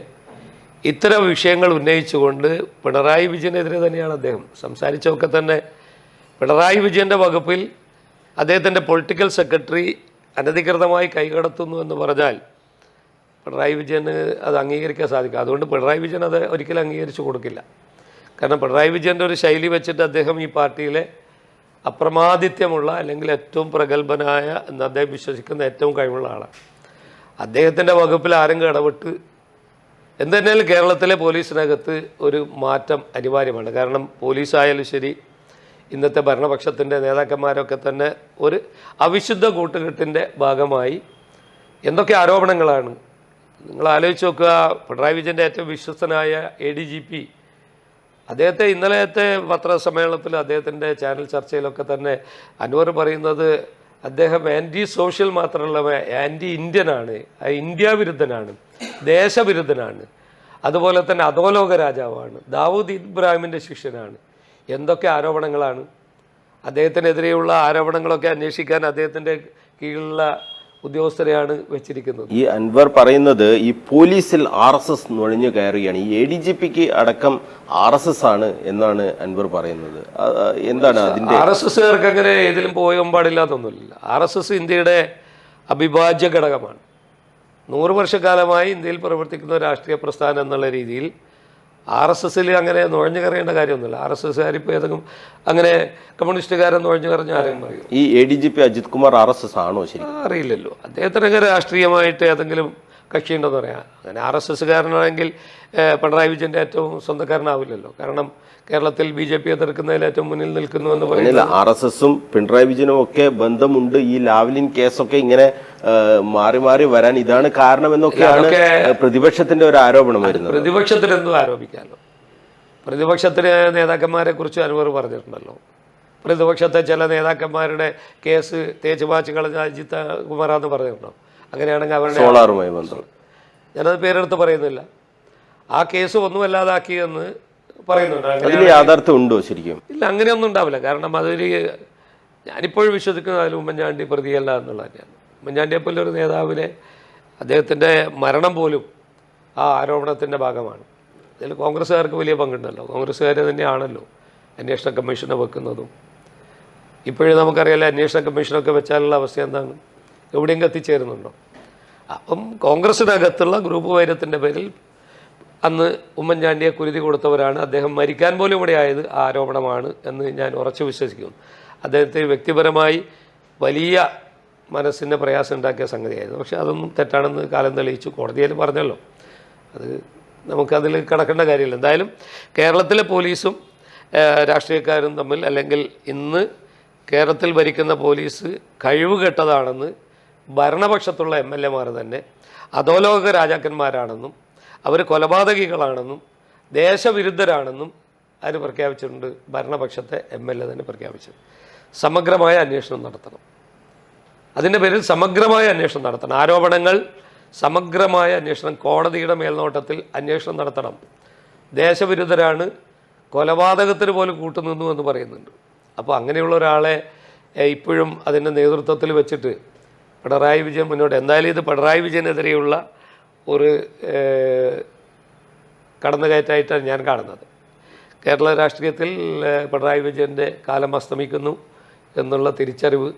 S2: ഇത്തരം വിഷയങ്ങൾ ഉന്നയിച്ചുകൊണ്ട് പിണറായി വിജയനെതിരെ തന്നെയാണ് അദ്ദേഹം സംസാരിച്ചതൊക്കെ തന്നെ. പിണറായി വിജയൻ്റെ വകുപ്പിൽ അദ്ദേഹത്തിൻ്റെ പൊളിറ്റിക്കൽ സെക്രട്ടറി അനധികൃതമായി കൈകടത്തുന്നു എന്ന് പറഞ്ഞാൽ പിണറായി വിജയന് അത് അംഗീകരിക്കാൻ സാധിക്കും. അതുകൊണ്ട് പിണറായി വിജയൻ അത് ഒരിക്കലും അംഗീകരിച്ചു കൊടുക്കില്ല. കാരണം പിണറായി വിജയൻ്റെ ഒരു ശൈലി വെച്ചിട്ട് അദ്ദേഹം ഈ പാർട്ടിയിലെ അപ്രമാദിത്യമുള്ള അല്ലെങ്കിൽ ഏറ്റവും പ്രഗത്ഭനായ എന്ന് അദ്ദേഹം വിശ്വസിക്കുന്ന ഏറ്റവും കഴിവുള്ള ആളാണ്. അദ്ദേഹത്തിൻ്റെ വകുപ്പിൽ ആരെങ്കിലും ഇടപെട്ട് എന്തുതന്നെയാലും കേരളത്തിലെ പോലീസിനകത്ത് ഒരു മാറ്റം അനിവാര്യമാണ്. കാരണം പോലീസായാലും ശരി, ഇന്നത്തെ ഭരണപക്ഷത്തിൻ്റെ നേതാക്കന്മാരൊക്കെ തന്നെ ഒരു അവിശുദ്ധ കൂട്ടുകെട്ടിൻ്റെ ഭാഗമായി എന്തൊക്കെ ആരോപണങ്ങളാണ്. നിങ്ങൾ ആലോചിച്ച് നോക്കുക, പിണറായി വിജയൻ്റെ ഏറ്റവും വിശ്വസ്തനായ ADGP അദ്ദേഹത്തെ ഇന്നലത്തെ പത്രസമ്മേളനത്തിൽ അദ്ദേഹത്തിൻ്റെ ചാനൽ ചർച്ചയിലൊക്കെ തന്നെ അൻവർ പറയുന്നത് അദ്ദേഹം ആൻറ്റി സോഷ്യൽ മാത്രമല്ല ആൻറ്റി ഇന്ത്യനാണ്, ഇന്ത്യ വിരുദ്ധനാണ്, ദേശവിരുദ്ധനാണ്, അതുപോലെ തന്നെ അധോലോക രാജാവാണ്, ദാവൂദ് ഇബ്രാഹിമിൻ്റെ ശിഷ്യനാണ്. എന്തൊക്കെ ആരോപണങ്ങളാണ്. അദ്ദേഹത്തിനെതിരെയുള്ള ആരോപണങ്ങളൊക്കെ അന്വേഷിക്കാൻ അദ്ദേഹത്തിൻ്റെ കീഴിലുള്ള ഉദ്യോഗസ്ഥരെയാണ് വെച്ചിരിക്കുന്നത്.
S1: ഈ അൻവർ പറയുന്നത് ഈ പോലീസിൽ RSS നുഴഞ്ഞു കയറുകയാണ്, ഈ ADGPക്ക് അടക്കം RSS ആണ് എന്നാണ് അൻവർ പറയുന്നത്. എന്താണ് അതിന്റെ?
S2: RSSകാർക്ക് അങ്ങനെ ഏതിലും പോകാൻ പാടില്ലാത്തൊന്നുമില്ല. RSS ഇന്ത്യയുടെ അവിഭാജ്യ ഘടകമാണ്. 100 വർഷക്കാലമായി ഇന്ത്യയിൽ പ്രവർത്തിക്കുന്ന രാഷ്ട്രീയ പ്രസ്ഥാനം എന്നുള്ള രീതിയിൽ RSSൽ അങ്ങനെ നുഴഞ്ഞു കയറേണ്ട കാര്യമൊന്നുമില്ല. RSSകാർ ഇപ്പോൾ ഏതെങ്കിലും അങ്ങനെ കമ്മ്യൂണിസ്റ്റുകാരെ നുഴഞ്ഞു കയറിഞ്ഞ ആരെയും പറയും.
S1: ഈ ADGP അജിത് കുമാർ RSS ആണോ? ശരി,
S2: അറിയില്ലല്ലോ. അദ്ദേഹത്തിനൊക്കെ രാഷ്ട്രീയമായിട്ട് ഏതെങ്കിലും കക്ഷിയുണ്ടെന്ന് പറയാം. അങ്ങനെ RSSകാരനാണെങ്കിൽ പിണറായി വിജയൻ്റെ ഏറ്റവും സ്വന്തക്കാരനാവില്ലല്ലോ. കാരണം കേരളത്തിൽ BJP എതിർക്കുന്നതിൽ ഏറ്റവും മുന്നിൽ നിൽക്കുന്നു എന്ന് പറയുന്നത്
S1: RSSും പിണറായി വിജയനും ഒക്കെ ബന്ധമുണ്ട്. ഈ ലാവ്ലിൻ കേസൊക്കെ ഇങ്ങനെ മാറി മാറി വരാൻ ഇതാണ് കാരണമെന്നൊക്കെയാണ് പ്രതിപക്ഷത്തിന്റെ ഒരു ആരോപണം വരുന്നത്.
S2: പ്രതിപക്ഷത്തിനെന്തും ആരോപിക്കാമല്ലോ. പ്രതിപക്ഷത്തിന് നേതാക്കന്മാരെ കുറിച്ച് അൻവർ പറഞ്ഞിട്ടുണ്ടല്ലോ. പ്രതിപക്ഷത്തെ ചില നേതാക്കന്മാരുടെ കേസ് തേച്ച് മാച്ച് കളഞ്ഞ അജിത് കുമാറാന്ന് പറഞ്ഞിട്ടുണ്ടോ? അങ്ങനെയാണെങ്കിൽ അവരുടെ
S1: സോളാറുമായി ബന്ധം
S2: ഞാനത് പേരെടുത്ത് പറയുന്നില്ല. ആ കേസ് ഒന്നുമല്ലാതാക്കിയെന്ന് പറയുന്നുണ്ട്.
S1: അതിൽ യാഥാർത്ഥ്യം ഉണ്ടോ ശരിക്കും?
S2: ഇല്ല, അങ്ങനെയൊന്നും ഉണ്ടാവില്ല. കാരണം അതൊരു ഞാനിപ്പോഴും വിശ്വസിക്കുന്നത് അതിൽ ഉമ്മൻചാണ്ടി പ്രതിയല്ല എന്നുള്ളത് തന്നെയാണ്. ഉമ്മൻചാണ്ടിയെപ്പോലെ ഒരു നേതാവിനെ അദ്ദേഹത്തിൻ്റെ മരണം പോലും ആ ആരോപണത്തിൻ്റെ ഭാഗമാണ്. അതിൽ കോൺഗ്രസ്സുകാർക്ക് വലിയ പങ്കുണ്ടല്ലോ. കോൺഗ്രസ്സുകാർ തന്നെയാണല്ലോ അന്വേഷണ കമ്മീഷനെ വെക്കുന്നതും. ഇപ്പോഴും നമുക്കറിയാലോ അന്വേഷണ കമ്മീഷനൊക്കെ വെച്ചാലുള്ള അവസ്ഥ എന്താണ്? എവിടെയും എത്തിച്ചേരുന്നുണ്ടോ? അപ്പം കോൺഗ്രസ്സിനകത്തുള്ള ഗ്രൂപ്പ് വൈരത്തിൻ്റെ പേരിൽ അന്ന് ഉമ്മൻചാണ്ടിയെ കുരുതി കൊടുത്തവരാണ്. അദ്ദേഹം മരിക്കാൻ പോലും ഇവിടെയായത് ആരോപണമാണ് എന്ന് ഞാൻ ഉറച്ചു വിശ്വസിക്കുന്നു. അദ്ദേഹത്തെ വ്യക്തിപരമായി വലിയ മനസ്സിന് പ്രയാസം ഉണ്ടാക്കിയ സംഗതിയായിരുന്നു. പക്ഷേ അതൊന്നും തെറ്റാണെന്ന് കാലം തെളിയിച്ചു. കോടതിയിൽ പറഞ്ഞല്ലോ. അത് നമുക്കതിൽ കടക്കേണ്ട കാര്യമില്ല. എന്തായാലും കേരളത്തിലെ പോലീസും രാഷ്ട്രീയക്കാരും തമ്മിൽ, അല്ലെങ്കിൽ ഇന്ന് കേരളത്തിൽ ഭരിക്കുന്ന പോലീസ് കഴിവുകെട്ടതാണെന്ന് ഭരണപക്ഷത്തുള്ള MLAമാർ തന്നെ അധോലോക രാജാക്കന്മാരാണെന്നും അവർ കൊലപാതകികളാണെന്നും ദേശവിരുദ്ധരാണെന്നും ആര് പ്രഖ്യാപിച്ചിട്ടുണ്ട്? ഭരണപക്ഷത്തെ MLA തന്നെ പ്രഖ്യാപിച്ചു. സമഗ്രമായ അന്വേഷണം നടത്തണം. അതിൻ്റെ പേരിൽ സമഗ്രമായ അന്വേഷണം നടത്തണം. ആരോപണങ്ങൾ സമഗ്രമായ അന്വേഷണം, കോടതിയുടെ മേൽനോട്ടത്തിൽ അന്വേഷണം നടത്തണം. ദേശവിരുദ്ധരാണ്, കൊലപാതകത്തിന് പോലും കൂട്ടുനിന്നു എന്ന് പറയുന്നുണ്ട്. അപ്പോൾ അങ്ങനെയുള്ള ഒരാളെ ഇപ്പോഴും അതിൻ്റെ നേതൃത്വത്തിൽ വെച്ചിട്ട് പിണറായി വിജയൻ മുന്നോട്ട്, എന്തായാലും ഇത് പിണറായി വിജയനെതിരെയുള്ള ഒരു കടന്നുകയറ്റമായിട്ടാണ് ഞാൻ കാണുന്നത്. കേരള രാഷ്ട്രീയത്തിൽ പിണറായി വിജയൻ്റെ കാലം അസ്തമിക്കുന്നു എന്നുള്ള തിരിച്ചറിവ്,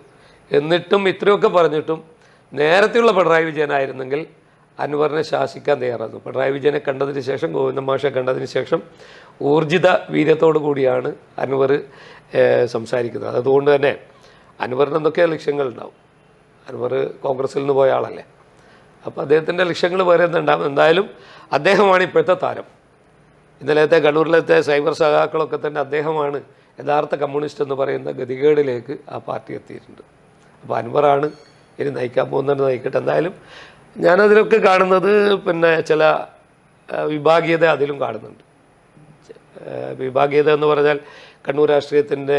S2: എന്നിട്ടും ഇത്രയൊക്കെ പറഞ്ഞിട്ടും നേരത്തെയുള്ള പിണറായി വിജയനായിരുന്നെങ്കിൽ അൻവറിനെ ശാസിക്കാൻ തയ്യാറായിരുന്നു. പിണറായി വിജയനെ കണ്ടതിന് ശേഷം, ഗോവിന്ദൻ മാഷെ കണ്ടതിന് ശേഷം ഊർജിത വീര്യത്തോടു കൂടിയാണ് അൻവർ സംസാരിക്കുന്നത്. അതുകൊണ്ട് തന്നെ അൻവറിന് എന്തൊക്കെ ലക്ഷ്യങ്ങളുണ്ടാവും. അൻവർ കോൺഗ്രസിൽ നിന്ന് പോയ ആളല്ലേ. അപ്പോൾ അദ്ദേഹത്തിൻ്റെ ലക്ഷ്യങ്ങൾ വേറെ എന്തുണ്ടാകും. എന്തായാലും അദ്ദേഹമാണ് ഇപ്പോഴത്തെ താരം. ഇന്നലത്തെ കണ്ണൂരിലത്തെ സൈബർ സഖാക്കളൊക്കെ തന്നെ അദ്ദേഹമാണ് യഥാർത്ഥ കമ്മ്യൂണിസ്റ്റ് എന്ന് പറയുന്ന ഗതികേടിലേക്ക് ആ പാർട്ടി എത്തിയിട്ടുണ്ട്. അപ്പോൾ അൻവറാണ് ഇനി നയിക്കാൻ പോകുന്നത്, നയിക്കട്ടെ. എന്തായാലും ഞാനതിലൊക്കെ കാണുന്നത് പിന്നെ ചില വിഭാഗീയത അതിലും കാണുന്നുണ്ട്. വിഭാഗീയത എന്ന് പറഞ്ഞാൽ കണ്ണൂർ രാഷ്ട്രീയത്തിൻ്റെ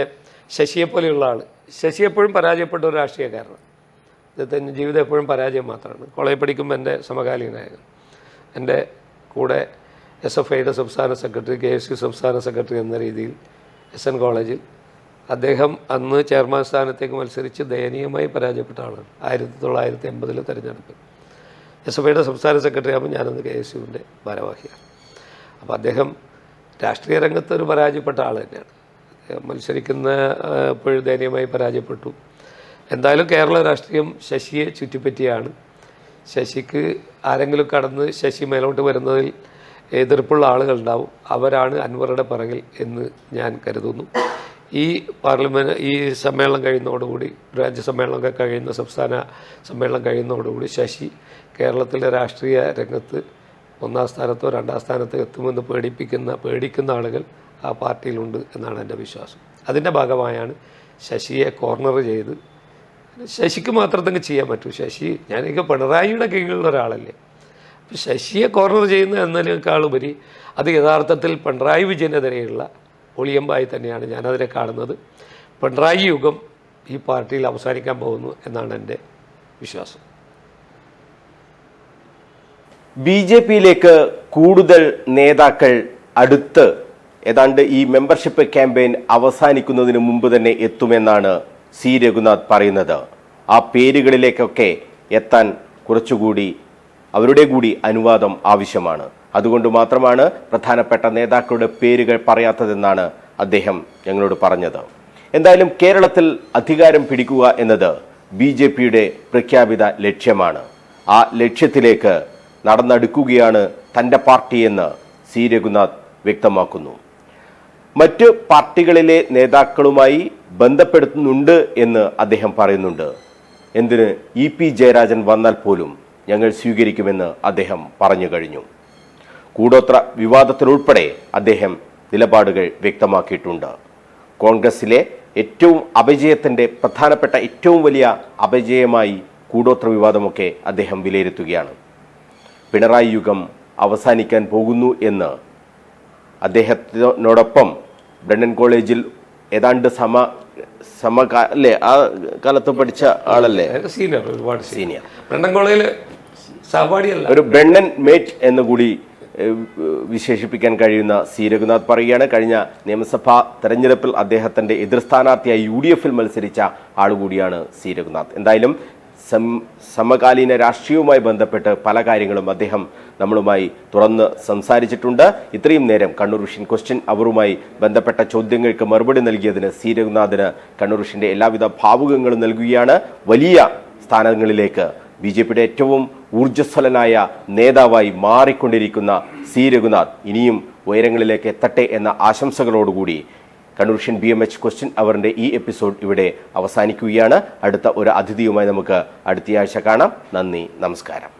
S2: ശശിയെപ്പോലെയുള്ള ആൾ. ശശി എപ്പോഴും പരാജയപ്പെട്ട ഒരു രാഷ്ട്രീയക്കാരനാണ്. അദ്ദേഹത്തിൻ്റെ ജീവിതം എപ്പോഴും പരാജയം മാത്രമാണ്. കോളേജിൽ പഠിക്കുമ്പോൾ എൻ്റെ സമകാലീനായിരുന്നു. എൻ്റെ കൂടെ SFIയുടെ സംസ്ഥാന സെക്രട്ടറി, KSU സംസ്ഥാന സെക്രട്ടറി എന്ന രീതിയിൽ SN കോളേജിൽ അദ്ദേഹം അന്ന് ചെയർമാൻ സ്ഥാനത്തേക്ക് മത്സരിച്ച് ദയനീയമായി പരാജയപ്പെട്ട ആളാണ്. 1980 തെരഞ്ഞെടുപ്പ്. SFIയുടെ സംസ്ഥാന സെക്രട്ടറി ആകുമ്പോൾ ഞാനന്ന് KSUവിൻ്റെ ഭാരവാഹിയാണ്. അപ്പോൾ അദ്ദേഹം രാഷ്ട്രീയ രംഗത്ത് ഒരു പരാജയപ്പെട്ട ആൾ തന്നെയാണ്. മത്സരിക്കുന്ന എപ്പോഴും ദയനീയമായി പരാജയപ്പെട്ടു. എന്തായാലും കേരള രാഷ്ട്രീയം ശശിയെ ചുറ്റിപ്പറ്റിയാണ്. ശശിക്ക് ആരെങ്കിലും കടന്ന് ശശി മേലോട്ട് വരുന്നതിൽ എതിർപ്പുള്ള ആളുകളുണ്ടാവും. അവരാണ് അൻവറുടെ പിറകിൽ എന്ന് ഞാൻ കരുതുന്നു. ഈ ഈ സമ്മേളനം കഴിയുന്നതോടുകൂടി, ബ്രാഞ്ച് സമ്മേളനമൊക്കെ കഴിയുന്ന, സംസ്ഥാന സമ്മേളനം കഴിയുന്നതോടുകൂടി ശശി കേരളത്തിലെ രാഷ്ട്രീയ രംഗത്ത് 1ാം സ്ഥാനത്തോ 2ാം സ്ഥാനത്തോ എത്തുമെന്ന് പേടിക്കുന്ന ആളുകൾ ആ പാർട്ടിയിലുണ്ട് എന്നാണ് എൻ്റെ വിശ്വാസം. അതിൻ്റെ ഭാഗമായാണ് ശശിയെ കോർണർ ചെയ്ത്, ശശിക്ക് മാത്രമേ ചെയ്യാൻ പറ്റൂ. ഞാനൊക്കെ പിണറായിയുടെ കീഴിലുള്ള ഒരാളല്ലേ. അപ്പോൾ ശശിയെ കോർണർ ചെയ്യുന്ന എന്നതിനേക്കാളുപരി അത് യഥാർത്ഥത്തിൽ പിണറായി വിജയനെതിരെയുള്ള ഒളിയമ്പായി തന്നെയാണ് ഞാനതിനെ കാണുന്നത്. പിണറായി യുഗം ഈ പാർട്ടിയിൽ അവസാനിക്കാൻ പോകുന്നു എന്നാണ് എൻ്റെ വിശ്വാസം.
S1: BJPയിലേക്ക് കൂടുതൽ നേതാക്കൾ അടുത്ത് ഏതാണ്ട് ഈ മെമ്പർഷിപ്പ് ക്യാമ്പയിൻ അവസാനിക്കുന്നതിന് മുമ്പ് തന്നെ എത്തുമെന്നാണ് സി രഘുനാഥ് പറയുന്നത്. ആ പേരുകളിലേക്കൊക്കെ എത്താൻ കുറച്ചുകൂടി അവരുടെ കൂടി അനുവാദം ആവശ്യമാണ്. അതുകൊണ്ട് മാത്രമാണ് പ്രധാനപ്പെട്ട നേതാക്കളുടെ പേരുകൾ പറയാത്തതെന്നാണ് അദ്ദേഹം ഞങ്ങളോട് പറഞ്ഞത്. എന്തായാലും കേരളത്തിൽ അധികാരം പിടിക്കുക എന്നത് BJPയുടെ പ്രഖ്യാപിത ലക്ഷ്യമാണ്. ആ ലക്ഷ്യത്തിലേക്ക് നടന്നെടുക്കുകയാണ് തൻ്റെ പാർട്ടിയെന്ന് സി രഘുനാഥ് വ്യക്തമാക്കുന്നു. മറ്റ് പാർട്ടികളിലെ നേതാക്കളുമായി ബന്ധപ്പെടുത്തുന്നുണ്ട് എന്ന് അദ്ദേഹം പറയുന്നുണ്ട്. എന്തിന് EP ജയരാജൻ വന്നാൽ പോലും ഞങ്ങൾ സ്വീകരിക്കുമെന്ന് അദ്ദേഹം പറഞ്ഞു കഴിഞ്ഞു. കൂടോത്ര വിവാദത്തിലുൾപ്പെടെ അദ്ദേഹം നിലപാടുകൾ വ്യക്തമാക്കിയിട്ടുണ്ട്. കോൺഗ്രസിലെ അപജയത്തിൻ്റെ പ്രധാനപ്പെട്ട ഏറ്റവും വലിയ അപജയമായി കൂടോത്ര വിവാദമൊക്കെ അദ്ദേഹം വിലയിരുത്തുകയാണ്. പിണറായി യുഗം അവസാനിക്കാൻ പോകുന്നു എന്ന് അദ്ദേഹത്തിനോടൊപ്പം ബ്രണ്ണൻ കോളേജിൽ ഏതാണ്ട് അല്ലേ ആ കാലത്ത് പഠിച്ച ആളല്ലേ,
S2: സീനിയർ, ഒരുപാട് സീനിയർ, ബ്രണ്ണൻ കോളേജിൽ സഹപാഠിയല്ല, ഒരു
S1: ബ്രണ്ണൻ മേറ്റ് എന്നുകൂടി വിശേഷിപ്പിക്കാൻ കഴിയുന്ന സി രഘുനാഥ് പറയുകയാണ്. കഴിഞ്ഞ നിയമസഭാ തെരഞ്ഞെടുപ്പിൽ അദ്ദേഹത്തിന്റെ എതിർ സ്ഥാനാർത്ഥിയായി UDFൽ മത്സരിച്ച ആളുകൂടിയാണ് സി രഘുനാഥ്. എന്തായാലും സമകാലീന രാഷ്ട്രീയവുമായി ബന്ധപ്പെട്ട് പല കാര്യങ്ങളും അദ്ദേഹം നമ്മളുമായി തുറന്ന് സംസാരിച്ചിട്ടുണ്ട്. ഇത്രയും നേരം കണ്ണൂർ വിഷൻ ക്വസ്റ്റ്യൻ അവറുമായി ബന്ധപ്പെട്ട ചോദ്യങ്ങൾക്ക് മറുപടി നൽകിയതിന് സി രഘുനാഥിന് കണ്ണൂർ വിഷന്റെ എല്ലാവിധ ഭാവുകങ്ങളും നൽകുകയാണ്. വലിയ സ്ഥാനങ്ങളിലേക്ക് BJPയുടെ ഏറ്റവും ഊർജ്ജസ്വലനായ നേതാവായി മാറിക്കൊണ്ടിരിക്കുന്ന സി രഘുനാഥ് ഇനിയും ഉയരങ്ങളിലേക്ക് എത്തട്ടെ എന്ന ആശംസകളോടുകൂടി കണ്ണൂർ വിഷൻ BMH ക്വസ്റ്റ്യൻ അവറിൻ്റെ ഈ എപ്പിസോഡ് ഇവിടെ അവസാനിക്കുകയാണ്. അടുത്ത ഒരു അതിഥിയുമായി നമുക്ക് അടുത്തയാഴ്ച കാണാം. നന്ദി, നമസ്കാരം.